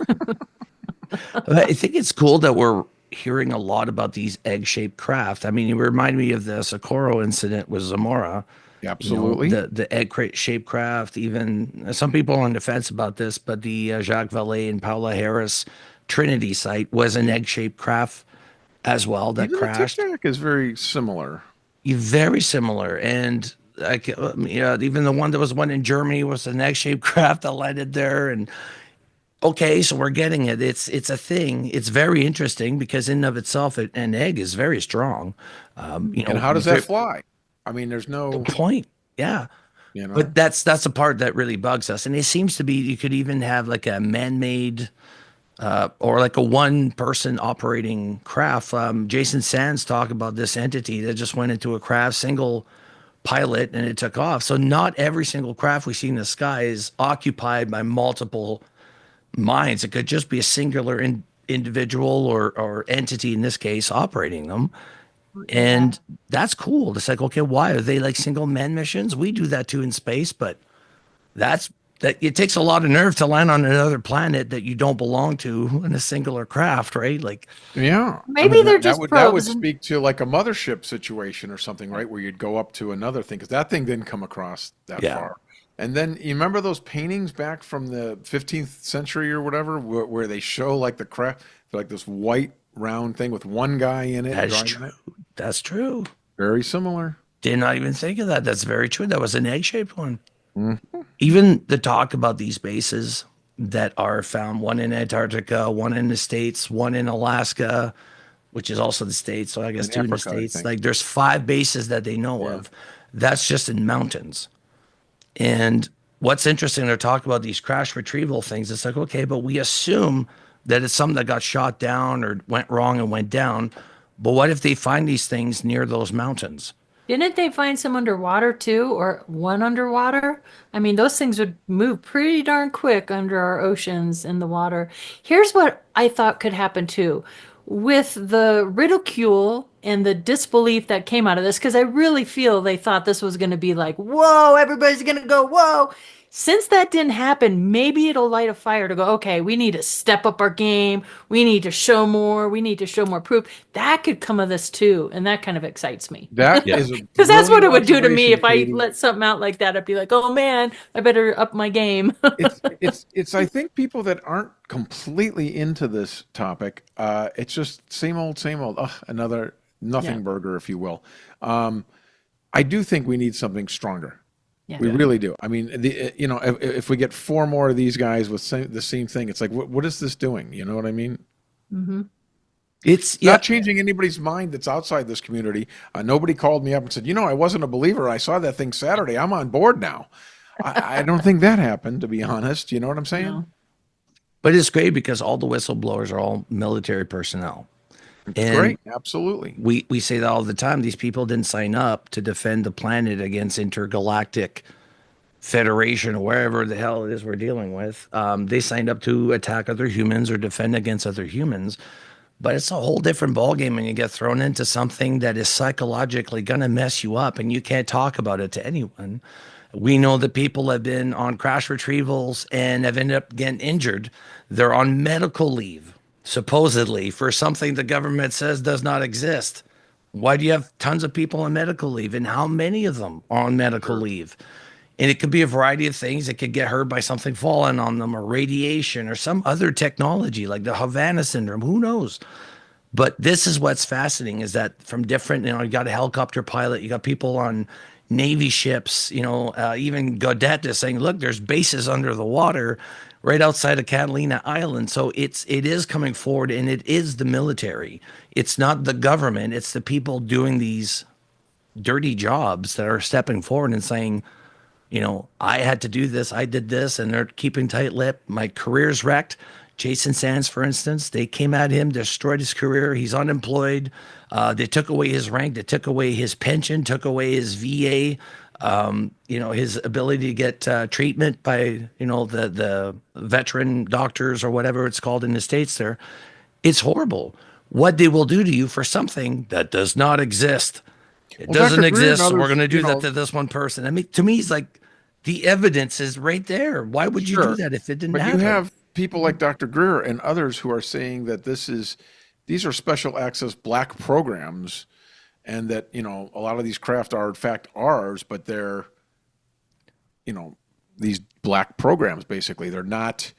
I think it's cool that we're hearing a lot about these egg-shaped craft. I mean, you remind me of the Socorro incident with Zamora. Absolutely. The egg-shaped craft. Even some people are on the fence about this, but the Jacques Vallée and Paula Harris Trinity site was an egg-shaped craft as well that Even crashed. The Tic Tac is very similar. Very similar, and even the one that was one in Germany was an egg-shaped craft that landed there. And okay, so we're getting it. It's a thing. It's very interesting because in and of itself, an egg is very strong. And how does that fly? I mean, there's no point. Yeah. But that's the part that really bugs us. And it seems to be you could even have like a man-made or like a one-person operating craft. Jason Sands talked about this entity that just went into a craft, single pilot, and it took off. So not every single craft we see in the sky is occupied by multiple minds. It could just be a singular individual or entity, in this case, operating them. And that's cool. It's like, okay, why are they like single man missions? We do that too in space, but it takes a lot of nerve to land on another planet that you don't belong to in a singular craft, right? Like, yeah, maybe they're just probes. That would speak to like a mothership situation or something, right? Where you'd go up to another thing, because that thing didn't come across that far. And then you remember those paintings back from the 15th century or whatever, where they show like the craft, like this white round thing with one guy in it. That's true. That's true. Very similar. Did not even think of that. That's very true. That was an egg-shaped one. Mm-hmm. Even the talk about these bases that are found, one in Antarctica, one in the States, one in Alaska, which is also the States. So I guess In two in the Africa, I States. think. Like there's 5 bases that they know Yeah. of. That's just in mountains. And what's interesting, they're talking about these crash retrieval things. It's like, okay, but we assume that it's something that got shot down or went wrong and went down. But what if they find these things near those mountains? Didn't they find some underwater too, or one underwater? I mean, those things would move pretty darn quick under our oceans in the water. Here's what I thought could happen too. With the ridicule and the disbelief that came out of this, because I really feel they thought this was going to be like, whoa, everybody's going to go, whoa. Since that didn't happen, maybe it'll light a fire to go, okay, we need to step up our game. We need to show more. We need to show more proof. That could come of this too. And that kind of excites me. That Yeah. is a Because that's what it would do to brilliant me if I observation, Katie. let something out like that. I'd be like, oh man, I better up my game. It's I think people that aren't completely into this topic, it's just same old, another nothing Yeah. burger, if you will. I do think we need something stronger. Yeah. We really do. I mean, if we get 4 more of these guys with the same thing, it's like, what is this doing? You know what I mean? Mm-hmm. It's Not changing anybody's mind that's outside this community. Nobody called me up and said, I wasn't a believer. I saw that thing Saturday. I'm on board now. I don't think that happened, to be honest. You know what I'm saying? No. But it's great because all the whistleblowers are all military personnel. And Great. Absolutely. we say that all the time. These people didn't sign up to defend the planet against intergalactic federation or wherever the hell it is we're dealing with. They signed up to attack other humans or defend against other humans. But it's a whole different ballgame when you get thrown into something that is psychologically going to mess you up and you can't talk about it to anyone. We know that people have been on crash retrievals and have ended up getting injured. They're on medical leave, supposedly, for something the government says does not exist. Why do you have tons of people on medical leave? And how many of them are on medical leave? And it could be a variety of things. It could get hurt by something falling on them or radiation or some other technology like the Havana syndrome. Who knows? But this is what's fascinating is that from different, you got a helicopter pilot, you got people on Navy ships, even Godet is saying, look, there's bases under the water right outside of Catalina Island. So it is coming forward and it is the military. It's not the government. It's the people doing these dirty jobs that are stepping forward and saying, I had to do this. I did this, and they're keeping tight lip. My career's wrecked. Jason Sands, for instance, they came at him, destroyed his career. He's unemployed. They took away his rank. They took away his pension, took away his VA, his ability to get treatment by, the veteran doctors or whatever it's called in the States there. It's horrible what they will do to you for something that does not exist. It doesn't Dr. Greer and exist. others, We're going to do that to this one person. I mean, to me, it's like the evidence is right there. Why would you do that if it didn't happen? But you have people like Dr. Greer and others who are saying that these are special access black programs, and that a lot of these craft are in fact ours, but they're these black programs basically. They're not.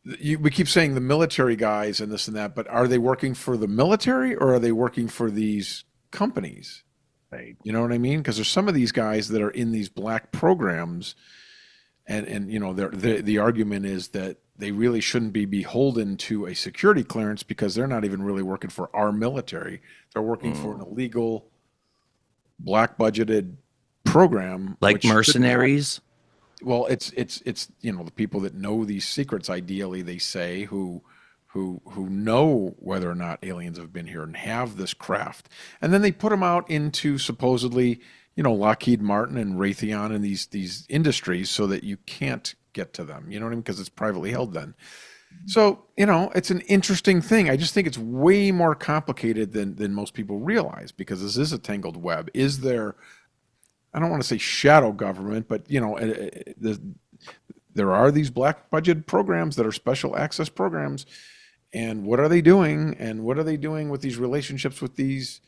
We keep saying the military guys and this and that, but are they working for the military or are they working for these companies? Right. You know what I mean? Because there's some of these guys that are in these black programs, and the argument is that they really shouldn't be beholden to a security clearance because they're not even really working for our military. They're working for an illegal, black budgeted program, Like mercenaries. Well, it's the people that know these secrets. Ideally, they say who know whether or not aliens have been here and have this craft, and then they put them out into supposedly Lockheed Martin and Raytheon and these industries so that you can't get to them. You know what I mean? Because it's privately held then. So it's an interesting thing. I just think it's way more complicated than most people realize because this is a tangled web. Is there? I don't want to say shadow government, but there are these black budget programs that are special access programs, and what are they doing? And what are they doing with these relationships with these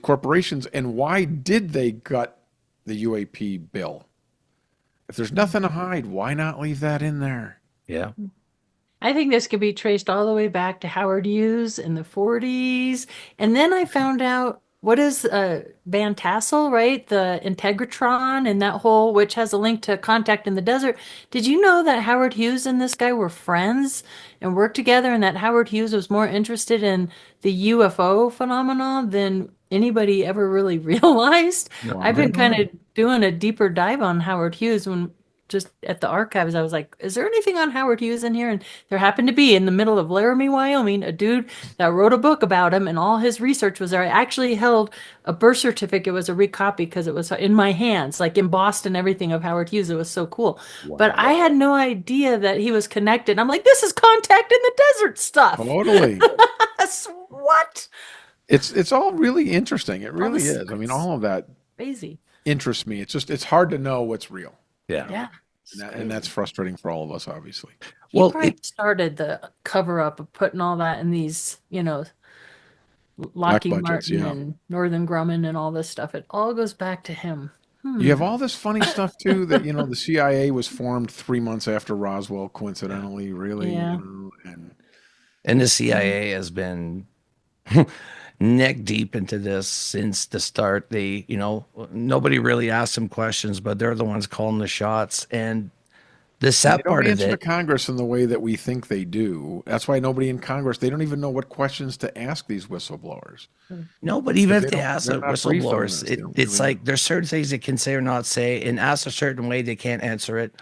corporations? And why did they gut the UAP bill? If there's nothing to hide, why not leave that in there? Yeah. I think this could be traced all the way back to Howard Hughes in the 40s. And then I found out what is Van Tassel, right? The Integratron and that whole, which has a link to Contact in the Desert. Did you know that Howard Hughes and this guy were friends and worked together, and that Howard Hughes was more interested in the UFO phenomenon than anybody ever really realized? No, I I've been didn't know kind that. of doing a deeper dive on Howard Hughes when just at the archives. I was like, is there anything on Howard Hughes in here? And there happened to be in the middle of Laramie, Wyoming, a dude that wrote a book about him, and all his research was there. I actually held a birth certificate, was a recopy because it was in my hands, like embossed and everything of Howard Hughes. It was so cool. But I Wow. had no idea that he was connected. I'm like, this is Contact in the Desert stuff. Totally. What? It's all really interesting. It All the really is. I mean, secrets. all of that Crazy. interests me. It's hard to know what's real, Yeah. Yeah. and that's frustrating for all of us, obviously. He Well, probably started the cover up of putting all that in these, Black Lockheed budgets, Martin yeah. and Northern Grumman and all this stuff. It all goes back to him. You have all this funny stuff too that the CIA was formed 3 months after Roswell, coincidentally, really, Yeah. and the CIA has been neck deep into this since the start. They, nobody really asked them questions, but they're the ones calling the shots. And the They sad don't part of answer to it, Congress in the way that we think they do. That's why nobody in Congress, they don't even know what questions to ask these whistleblowers. no, but even Because if they ask they're the not briefed on whistleblowers, this. They don't it's really know. like there's certain things they can say or not say, and ask a certain way they can't answer it.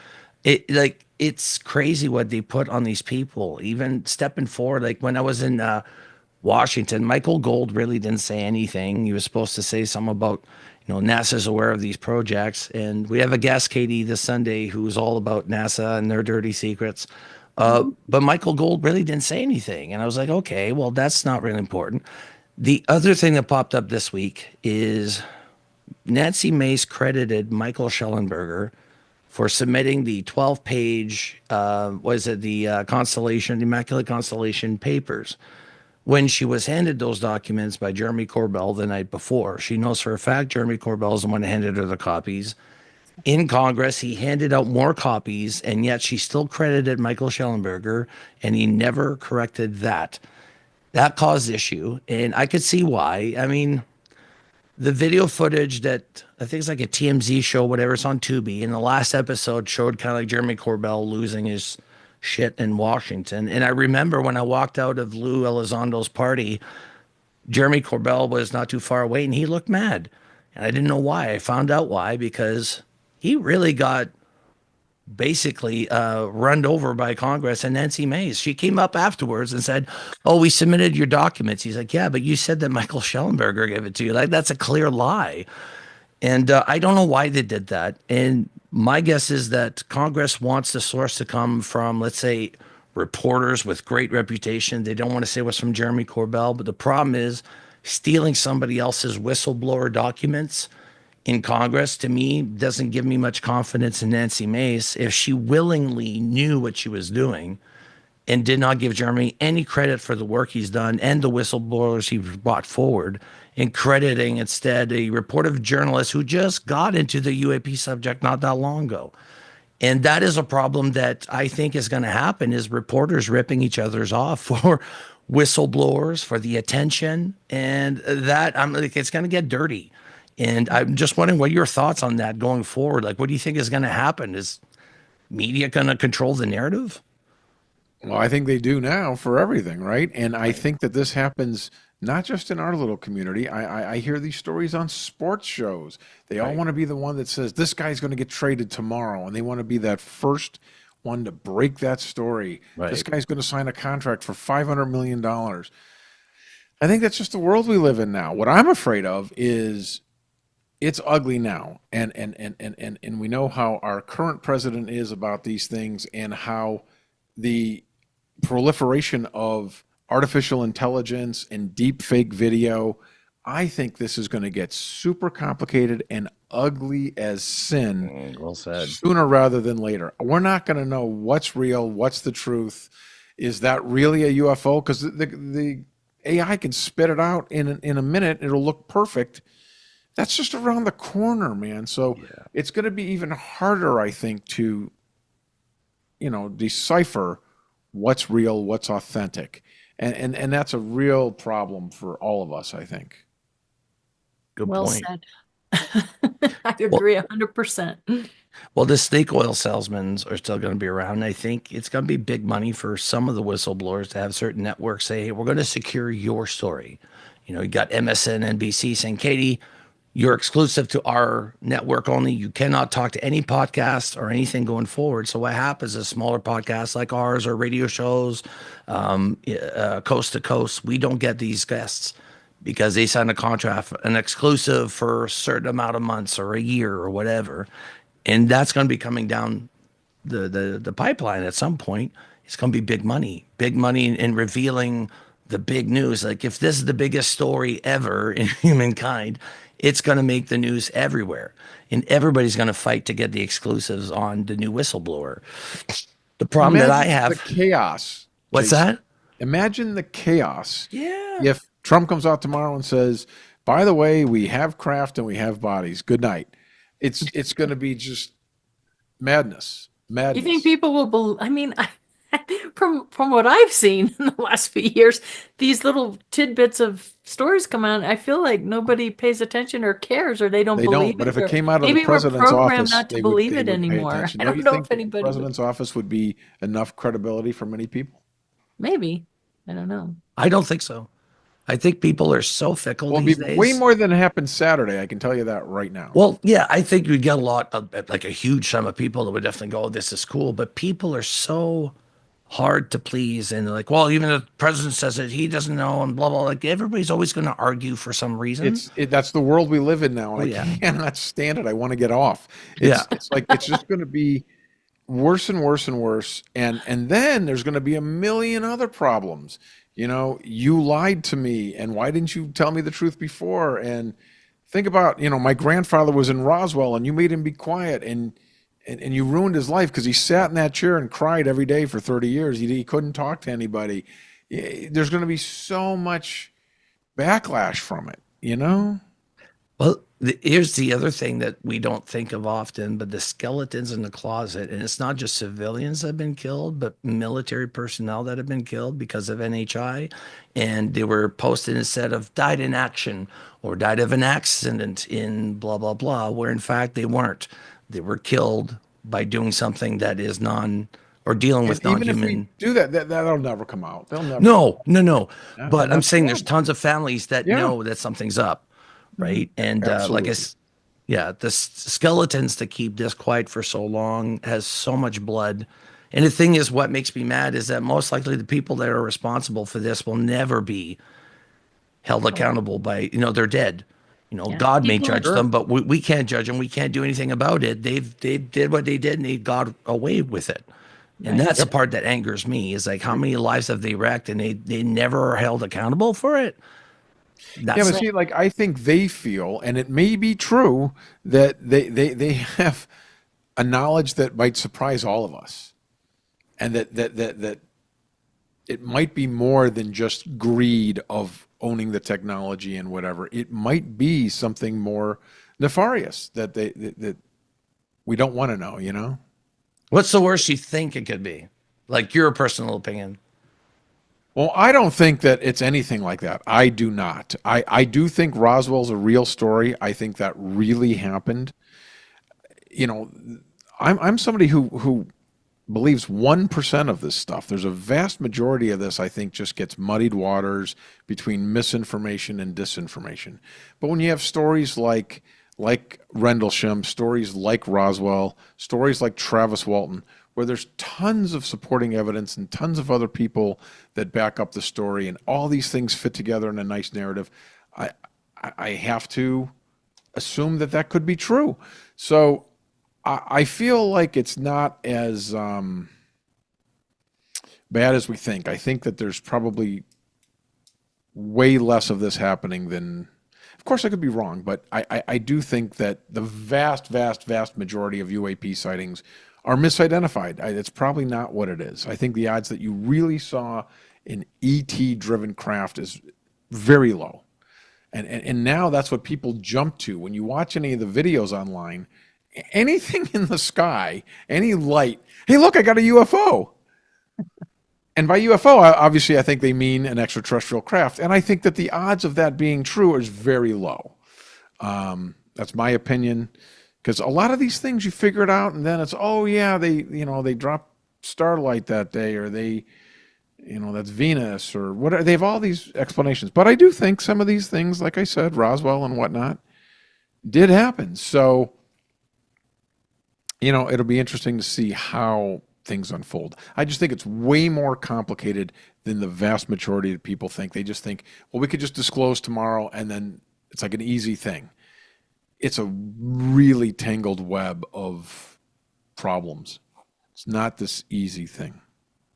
It's crazy what they put on these people. Even stepping forward, like when I was in Washington, Michael Gold really didn't say anything. He was supposed to say something about, NASA's aware of these projects. And we have a guest, Katie, this Sunday, who's all about NASA and their dirty secrets. But Michael Gold really didn't say anything. And I was like, okay, well, that's not really important. The other thing that popped up this week is Nancy Mace credited Michael Schellenberger for submitting the 12-page, was it the Constellation, the Immaculate Constellation papers when she was handed those documents by Jeremy Corbell the night before. She knows for a fact Jeremy Corbell is the one who handed her the copies. In Congress, he handed out more copies, and yet she still credited Michael Schellenberger, and he never corrected that. That caused issue, and I could see why. I mean, the video footage that I think it's like a TMZ show, whatever, it's on Tubi, and the last episode showed kind of like Jeremy Corbell losing his shit in Washington. And I remember when I walked out of Lou Elizondo's party, Jeremy Corbell was not too far away and he looked mad. And I didn't know why. I found out why, because he really got basically run over by Congress and Nancy Mace. She came up afterwards and said, "Oh, we submitted your documents." He's like, "Yeah, but you said that Michael Schellenberger gave it to you. Like, that's a clear lie." And I don't know why they did that. And my guess is that Congress wants the source to come from, let's say, reporters with great reputation. They don't want to say what's from Jeremy Corbell. But the problem is stealing somebody else's whistleblower documents in Congress, to me, doesn't give me much confidence in Nancy Mace if she willingly knew what she was doing and did not give Jeremy any credit for the work he's done and the whistleblowers he brought forward, and crediting instead a reporter journalist who just got into the UAP subject not that long ago. And that is a problem that I think is going to happen, is reporters ripping each other's off for whistleblowers, for the attention, and that I'm like, it's going to get dirty. And I'm just wondering what your thoughts on that going forward. Like, what do you think is going to happen? Is media going to control the narrative? Well, I think they do now for everything, right? And I think that this happens not just in our little community. I hear these stories on sports shows. They all want to be the one that says this guy's going to get traded tomorrow, and they want to be that first one to break that story. Right. This guy's going to sign a contract for $500 million. I think that's just the world we live in now. What I'm afraid of is it's ugly now. And we know how our current president is about these things, and how the proliferation of artificial intelligence and deep fake video. I think this is going to get super complicated and ugly as sin Well said. sooner rather than later. We're not going to know what's real, what's the truth. Is that really a UFO? Because the AI can spit it out in a minute. It'll look perfect. That's just around the corner, man. So it's going to be even harder, I think, to decipher what's real, what's authentic. And that's a real problem for all of us, I think. Good Well point. said. I agree 100%. Well, the snake oil salesmen are still going to be around. I think it's going to be big money for some of the whistleblowers to have certain networks say, hey, we're going to secure your story. You got MSN, NBC saying, Katie, you're exclusive to our network only. You cannot talk to any podcast or anything going forward. So what happens is smaller podcasts like ours or radio shows, coast to coast, we don't get these guests because they signed a contract, an exclusive for a certain amount of months or a year or whatever. And that's going to be coming down the pipeline at some point. It's going to be big money in revealing the big news. Like if this is the biggest story ever in humankind, it's going to make the news everywhere. And everybody's going to fight to get the exclusives on the new whistleblower. The problem that I have. The chaos. What's Jason. that? Imagine the chaos. Yeah. If Trump comes out tomorrow and says, by the way, we have craft and we have bodies. Good night. It's going to be just madness. You think people will believe? I mean, from what I've seen in the last few years, these little tidbits of stories come out. I feel like nobody pays attention or cares, or they don't believe it. But if it came out of the maybe we're president's programmed office, not to they believe would it pay anymore. attention. I Don't don't you know think if anybody the president's office would be enough credibility for many people? Maybe. I don't know. I don't think so. I think people are so fickle Well, these it'd be days. way more than happened Saturday. I can tell you that right now. Well, yeah, I think we get a lot of, like a huge sum of people that would definitely go, oh, this is cool. But people are so hard to please. And they're like, well, even the president says it, he doesn't know, and blah, blah. Like everybody's always going to argue for some reason. That's the world we live in now. And yeah. I cannot stand it. I want to get off. It's like, it's just going to be worse and worse and worse. And then there's going to be a million other problems. You lied to me, and why didn't you tell me the truth before? And think about, my grandfather was in Roswell, and you made him be quiet, and you ruined his life because he sat in that chair and cried every day for 30 years. He couldn't talk to anybody. There's going to be so much backlash from it, Well, here's the other thing that we don't think of often, but the skeletons in the closet, and it's not just civilians that have been killed, but military personnel that have been killed because of NHI, and they were posted instead of died in action or died of an accident in blah, blah, blah, where in fact they weren't. They were killed by doing something that is dealing with non-human. Even if we do that'll never come out. They'll never. No. But I'm saying there's tons of families that know that something's up. Right. And the skeletons to keep this quiet for so long has so much blood. And the thing is, what makes me mad is that most likely the people that are responsible for this will never be held accountable by, they're dead. God may judge them, but we can't judge them. We can't do anything about it. They did what they did and they got away with it. And that's the part that angers me is like, how many lives have they wrecked and they never are held accountable for it? But see, like I think they feel, and it may be true, that they have a knowledge that might surprise all of us, and that it might be more than just greed of owning the technology and whatever. It might be something more nefarious that we don't want to know. What's the worst you think it could be? Like your personal opinion. Well, I don't think that it's anything like that. I do not. I do think Roswell's a real story. I think that really happened. I'm somebody who believes 1% of this stuff. There's a vast majority of this, I think, just gets muddied waters between misinformation and disinformation. But when you have stories like Rendlesham, stories like Roswell, stories like Travis Walton, where there's tons of supporting evidence and tons of other people that back up the story, and all these things fit together in a nice narrative, I have to assume that could be true. So I feel like it's not as bad as we think. I think that there's probably way less of this happening than... Of course, I could be wrong, but I do think that the vast, vast, vast majority of UAP sightings are misidentified. It's probably not what it is. I think the odds that you really saw an ET-driven craft is very low. And now that's what people jump to. When you watch any of the videos online, anything in the sky, any light, hey, look, I got a UFO. And by UFO, obviously, I think they mean an extraterrestrial craft. And I think that the odds of that being true is very low. That's my opinion. Because a lot of these things you figure it out, and then it's, oh yeah, they dropped starlight that day, or that's Venus or whatever. They have all these explanations. But I do think some of these things, like I said, Roswell and whatnot, did happen. So, it'll be interesting to see how things unfold. I just think it's way more complicated than the vast majority of people think. They just think, well, we could just disclose tomorrow, and then it's like an easy thing. It's a really tangled web of problems. It's not this easy thing.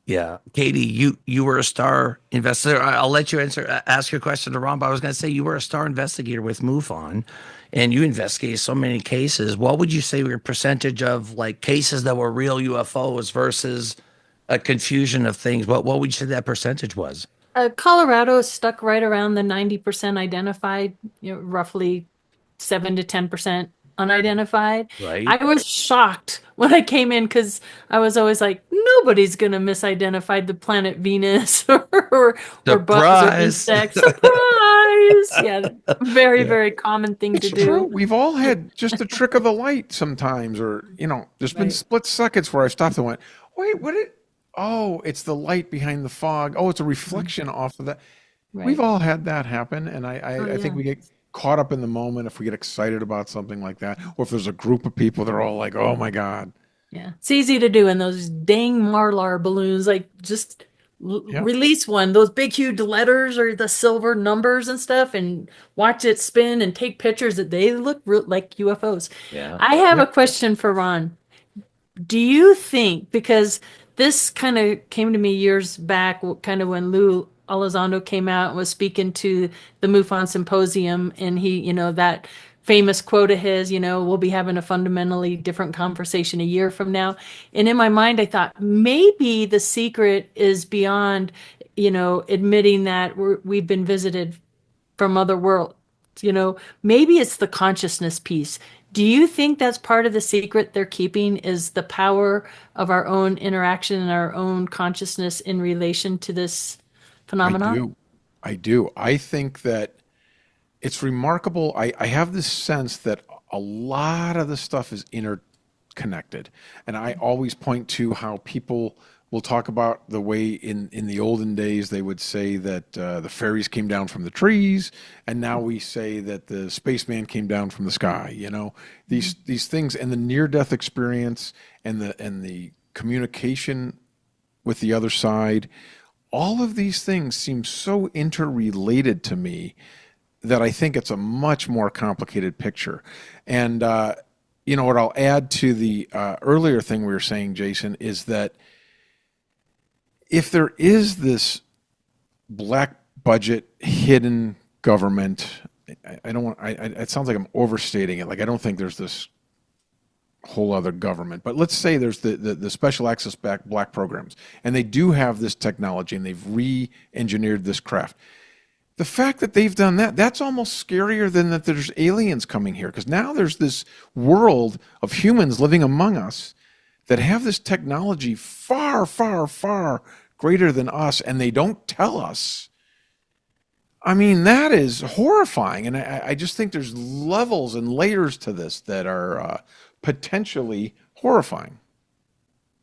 Yeah. Katie, you were a star investigator. I'll let you ask your question to Ron, but I was going to say you were a star investigator with MUFON, and you investigated so many cases. What would you say your percentage of like cases that were real UFOs versus a confusion of things? What would you say that percentage was? Colorado stuck right around the 90% identified, roughly 7 to 10% unidentified. Right. I was shocked when I came in because I was always like, nobody's going to misidentify the planet Venus or bugs or insects. Surprise! Yeah, very common thing to do. True. We've all had just a trick of the light sometimes, or, there's been split seconds where I stopped and went, wait, it's the light behind the fog. Oh, it's a reflection off of that. Right. We've all had that happen, and I think we get caught up in the moment if we get excited about something like that, or if there's a group of people that are all like, oh my God. Yeah, it's easy to do. And those dang Marlar balloons, like just release one, those big huge letters or the silver numbers and stuff, and watch it spin and take pictures. That they look like UFOs. Yeah. I have a question for Ron. Do you think, because this kind of came to me years back, kind of when Lou Elizondo came out and was speaking to the MUFON symposium, and he, that famous quote of his, we'll be having a fundamentally different conversation a year from now. And in my mind, I thought maybe the secret is beyond, admitting that we've been visited from other worlds. Maybe it's the consciousness piece. Do you think that's part of the secret they're keeping, is the power of our own interaction and our own consciousness in relation to this phenomenon? I do. I think that it's remarkable. I have this sense that a lot of the stuff is interconnected. And I always point to how people will talk about the way in the olden days they would say that the fairies came down from the trees, and now we say that the spaceman came down from the sky. These things, and the near-death experience and the communication with the other side. All of these things seem so interrelated to me that I think it's a much more complicated picture. And, what I'll add to the earlier thing we were saying, Jason, is that if there is this black budget hidden government, it sounds like I'm overstating it. Like, I don't think there's this whole other government, but let's say there's the special access black programs, and they do have this technology, and they've re-engineered this craft. The fact that they've done that, that's almost scarier than that there's aliens coming here, because now there's this world of humans living among us that have this technology far, far, far greater than us, and they don't tell us. I mean, that is horrifying, and I just think there's levels and layers to this that are potentially horrifying.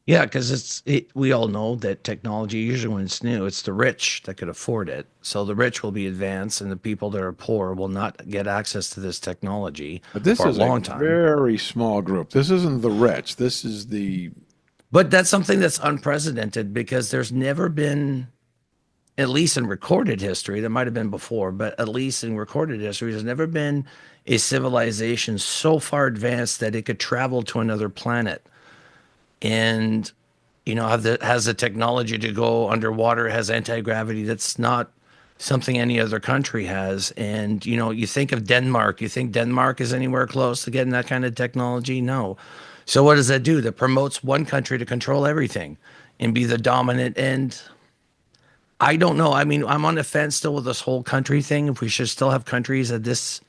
Yeah, because we all know that technology, usually when it's new, it's the rich that could afford it. So the rich will be advanced, and the people that are poor will not get access to this technology for a long time. Very small group. This isn't the rich. This is the... But that's something that's unprecedented, because there's never been, at least in recorded history, there might have been before, but at least in recorded history, there's never been a civilization so far advanced that it could travel to another planet and, has the technology to go underwater, has anti-gravity. That's not something any other country has. And, you think of Denmark. You think Denmark is anywhere close to getting that kind of technology? No. So what does that do? That promotes one country to control everything and be the dominant. And I don't know. I mean, I'm on the fence still with this whole country thing, if we should still have countries at this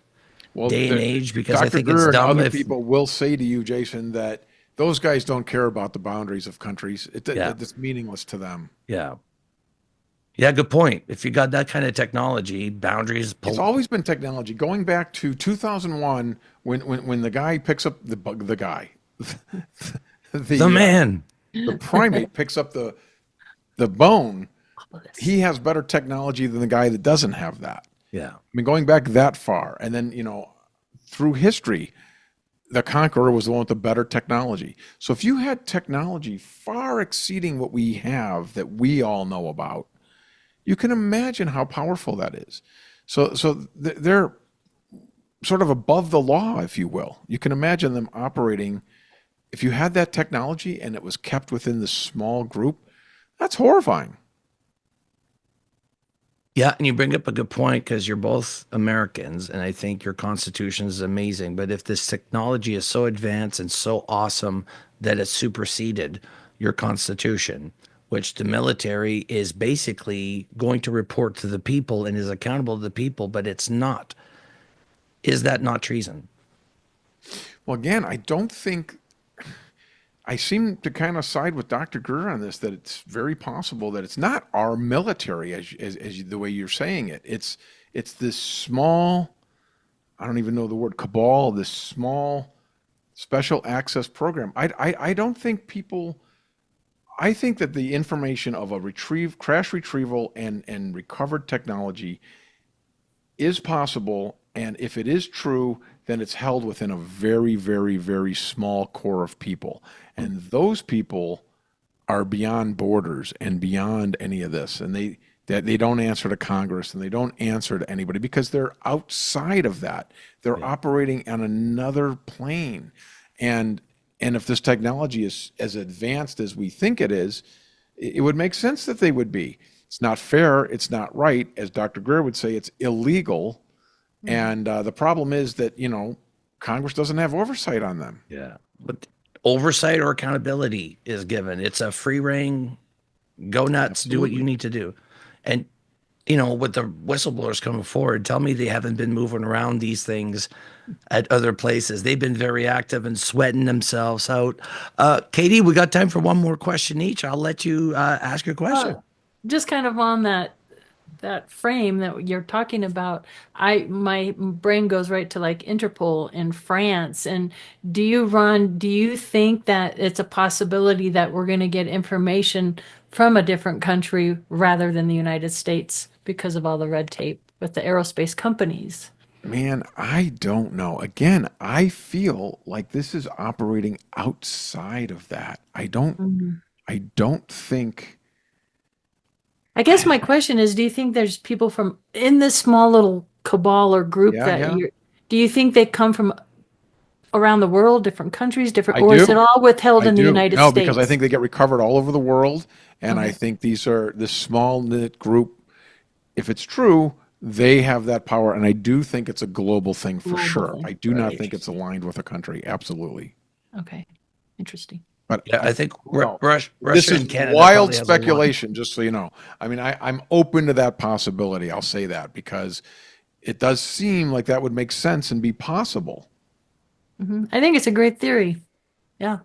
day and age, because Dr. I think Greer it's dumb. And other people will say to you, Jason, that those guys don't care about the boundaries of countries. It's meaningless to them. Yeah. Yeah, good point. If you got that kind of technology, boundaries. It's always been technology. Going back to 2001, when the guy picks up the guy, The man. the primate picks up the bone. He has better technology than the guy that doesn't have that. Yeah. I mean, going back that far, and then through history, the conqueror was the one with the better technology. So if you had technology far exceeding what we have that we all know about, you can imagine how powerful that is. So they're sort of above the law, if you will. You can imagine them operating. If you had that technology and it was kept within this small group, that's horrifying. Yeah, and you bring up a good point because you're both Americans, and I think your Constitution is amazing. But if this technology is so advanced and so awesome that it superseded your Constitution, which the military is basically going to report to the people and is accountable to the people, but it's not. Is that not treason? Well, again, I seem to kind of side with Dr. Greer on this, that it's very possible that it's not our military as the way you're saying it. It's this small, I don't even know the word, cabal, this small special access program. I don't think people, I think that the information of a crash retrieval and recovered technology is possible. And if it is true, then it's held within a very, very, very small core of people. And those people are beyond borders and beyond any of this. And they don't answer to Congress and they don't answer to anybody because they're outside of that. They're operating on another plane. And if this technology is as advanced as we think it is, it would make sense that they would be. It's not fair. It's not right. As Dr. Greer would say, it's illegal. And the problem is that, Congress doesn't have oversight on them. Yeah. But oversight or accountability is given. It's a free rein, go nuts, do what you need to do. And, with the whistleblowers coming forward, tell me they haven't been moving around these things at other places. They've been very active and sweating themselves out. Katie, we got time for one more question each. I'll let you ask your question. Just kind of on that frame that you're talking about, my brain goes right to like Interpol in France. And do you think that it's a possibility that we're going to get information from a different country rather than the United States because of all the red tape with the aerospace companies? Man, I don't know. Again, I feel like this is operating outside of that. I don't think. I guess my question is, do you think there's people from in this small little cabal or group do you think they come from around the world, different countries, or is it all withheld in the United States? No, because I think they get recovered all over the world. And I think this small knit group, if it's true, they have that power. And I do think it's a global thing for sure. I do not think it's aligned with a country. Absolutely. Okay. Interesting. But yeah, I think Russia this is and Canada wild speculation, just so you know. I mean, I'm open to that possibility. I'll say that because it does seem like that would make sense and be possible. I think it's a great theory. Yeah,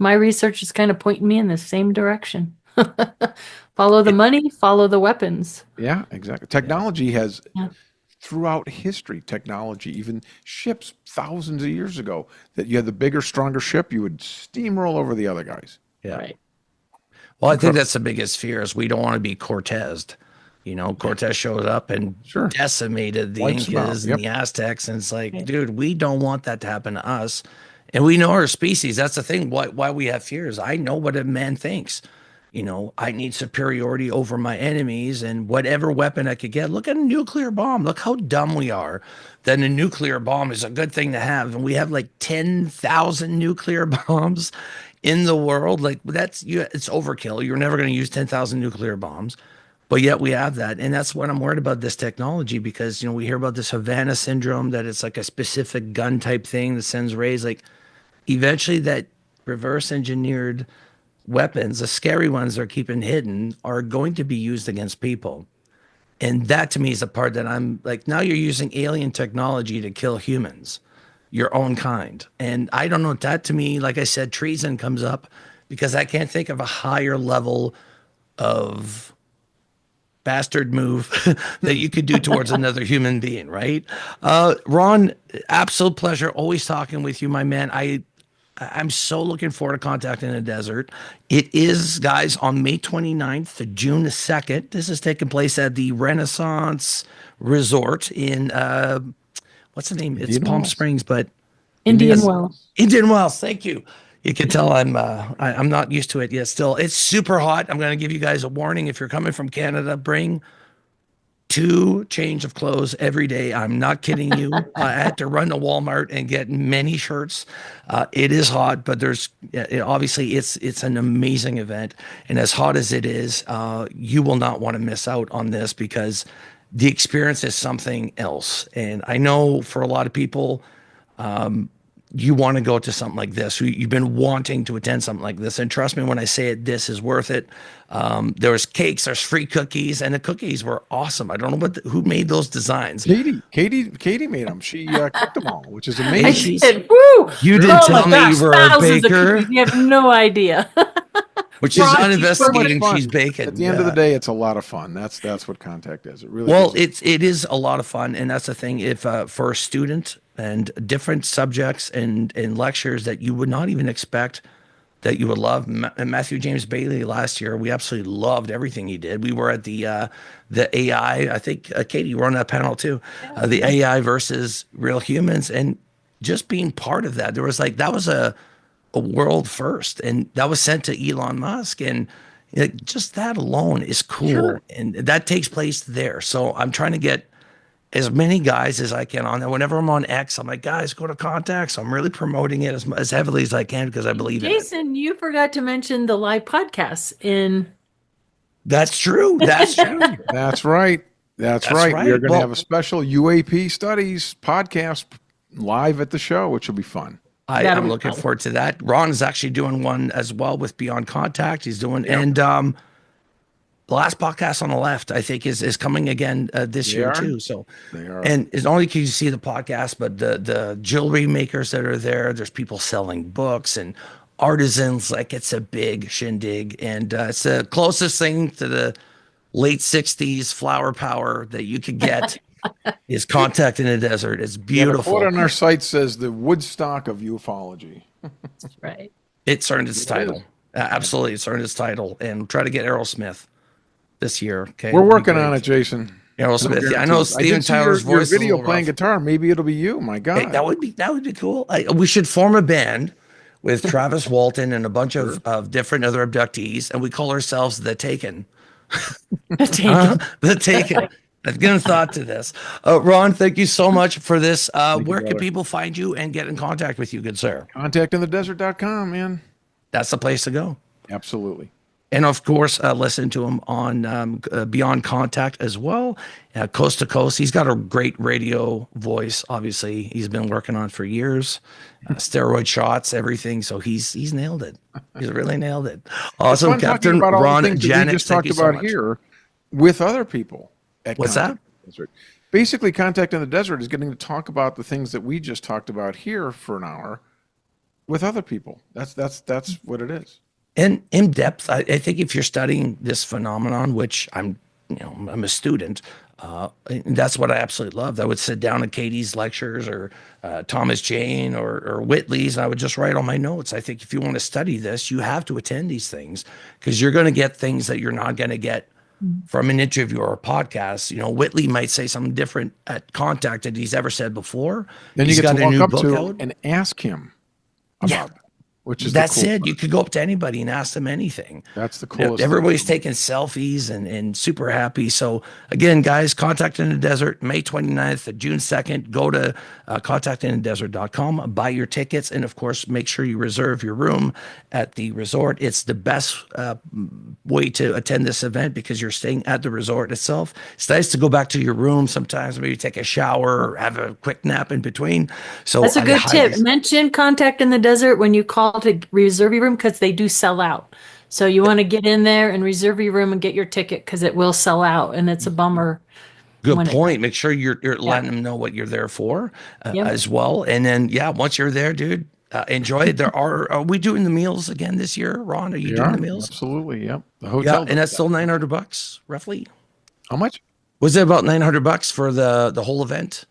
my research is kind of pointing me in the same direction. Follow the money, follow the weapons. Yeah, exactly. Technology has throughout history, even ships thousands of years ago, that you had the bigger, stronger ship, you would steamroll over the other guys. Yeah. Right. Well, I think that's the biggest fear is we don't want to be Cortezed. Cortez showed up and decimated the Incas and the Aztecs. And it's like, dude, we don't want that to happen to us. And we know our species. That's the thing. Why we have fears. I know what a man thinks. I need superiority over my enemies and whatever weapon I could get. Look at a nuclear bomb. Look how dumb we are. Then a nuclear bomb is a good thing to have. And we have like 10,000 nuclear bombs in the world. Like it's overkill. You're never going to use 10,000 nuclear bombs. But yet we have that. And that's what I'm worried about this technology because, we hear about this Havana syndrome, that it's like a specific gun type thing that sends rays. Like eventually that reverse engineered weapons, the scary ones they're keeping hidden, are going to be used against people. And that to me is the part that I'm like, now you're using alien technology to kill humans, your own kind. And I don't know, that to me, like I said, treason comes up because I can't think of a higher level of bastard move that you could do towards another human being, right? Ron, absolute pleasure always talking with you, my man. I'm so looking forward to Contact in the Desert. It is, guys, on May 29th to June 2nd. This is taking place at the Renaissance Resort in, what's the name? It's Palm Springs, but Indian Wells. Indian Wells. Thank you. You can tell I'm not used to it yet. Still, it's super hot. I'm going to give you guys a warning. If you're coming from Canada, bring 2 change of clothes every day. I'm not kidding you. I had to run to Walmart and get many shirts. It is hot, but obviously it's an amazing event. And as hot as it is, you will not want to miss out on this because the experience is something else. And I know for a lot of people, you want to go to something like this. You've been wanting to attend something like this. And trust me when I say it, this is worth it. There's cakes, there's free cookies, and the cookies were awesome. I don't know who made those designs. Katie made them. She cooked them all, which is amazing. I said, woo! You didn't tell me you were a baker. You have no idea. Which is uninvestigating. She's baking. At the end of the day, it's a lot of fun. That's what Contact is. It really. Well, it is a lot of fun, and that's the thing. If for a student and different subjects and lectures that you would not even expect that you would love. Matthew James Bailey last year, we absolutely loved everything he did. We were at the AI. I think Katie, you were on that panel too. The AI versus real humans, and just being part of that, that was a world first, and that was sent to Elon Musk, and just that alone is cool. Sure. And that takes place there. So I'm trying to get as many guys as I can on there. Whenever I'm on X, I'm like, guys, go to Contact. So I'm really promoting it as heavily as I can because I believe in it. Jason, you forgot to mention the live podcasts in. That's true. That's true. That's right. That's right. We're going to have a special UAP Studies podcast live at the show, which will be fun. I'm looking forward to that. Ron is actually doing one as well with Beyond Contact. He's doing, and the last podcast on the left, I think, is coming again this year too. So, and it's only because you see the podcast, but the jewelry makers that are there. There's people selling books and artisans. Like it's a big shindig, and it's the closest thing to the late '60s flower power that you could get. Is Contact in the Desert. It's beautiful. The quote on our site says the Woodstock of ufology. That's right. It's earned its title. Absolutely, it's earned its title, and try to get Aerosmith this year. Okay, we're working on it, Jason. Aerosmith. Yeah, I know Steven Tyler's voice. Your video playing guitar. Maybe it'll be you. My God, hey, that would be cool. We should form a band with Travis Walton and a bunch of different other abductees, and we call ourselves the Taken. The Taken. I've given thought to this. Ron, thank you so much for this. Where can people find you and get in contact with you, good sir? Contactinthedesert.com, man. That's the place to go. Absolutely. And of course, listen to him on Beyond Contact as well, Coast to Coast. He's got a great radio voice. Obviously, he's been working on for years. Steroid shots, everything. So he's nailed it. He's really nailed it. Awesome, Captain Ron Janix. We just talked about here with other people. What's that? Basically, Contact in the Desert is getting to talk about the things that we just talked about here for an hour with other people. That's what it is. And in depth, I think if you're studying this phenomenon, which I'm a student, that's what I absolutely loved. I would sit down at Katie's lectures or Thomas Jane or Whitley's, and I would just write on my notes. I think if you want to study this, you have to attend these things because you're going to get things that you're not going to get from an interview or a podcast. Whitley might say something different at Contact that he's ever said before. Then you get to walk up to and ask him about it. Which is that's it. You could go up to anybody and ask them anything. That's the coolest. Everybody's taking selfies and super happy. So again, guys, Contact in the Desert, May 29th to June 2nd. Go to contactinthedesert.com, buy your tickets, and of course, make sure you reserve your room at the resort. It's the best way to attend this event because you're staying at the resort itself. It's nice to go back to your room sometimes, maybe take a shower or have a quick nap in between. So that's a good tip. Mention Contact in the Desert when you call to reserve your room because they do sell out. So you want to get in there and reserve your room and get your ticket because it will sell out, and it's a bummer. Good point. Make sure you're letting them know what you're there for as well. And then, once you're there, dude, enjoy it. Are we doing the meals again this year, Ron? Are you doing the meals? Absolutely. Yep. The hotel. And that's still $900 roughly. How much? Was it about $900 for the whole event?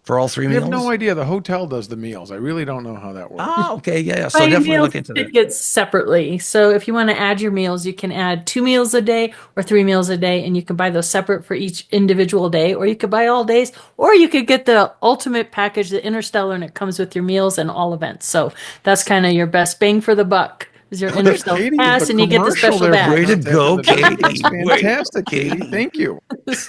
For all 3 I meals? have no idea. The hotel does the meals. I really don't know how that works. Oh, okay. Yeah. So Buy definitely meals look into that. tickets separately. So if you want to add your meals, you can add 2 meals a day or 3 meals a day, and you can buy those separate for each individual day, or you could buy all days, or you could get the ultimate package, the Interstellar, and it comes with your meals and all events. So that's kind of your best bang for the buck. Is your Interstellar Katie, pass, the and you get the commercial special there, Way badge. to go, Katie. That's fantastic, Katie. Thank you.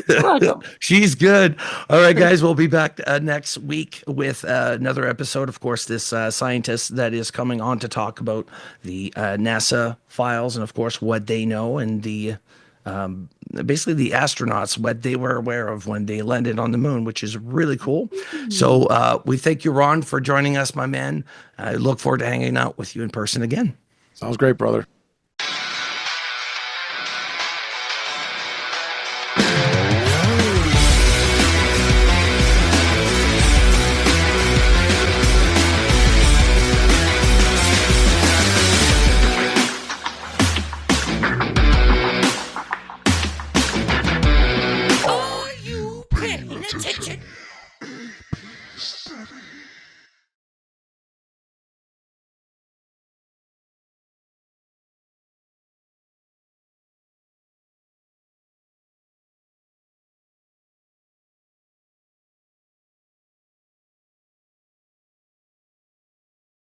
You're welcome. She's good. All right, guys, we'll be back next week with another episode. Of course, this scientist that is coming on to talk about the NASA files and, of course, what they know and the basically the astronauts, what they were aware of when they landed on the moon, which is really cool. So we thank you, Ron, for joining us, my man. I look forward to hanging out with you in person again. Sounds great, brother.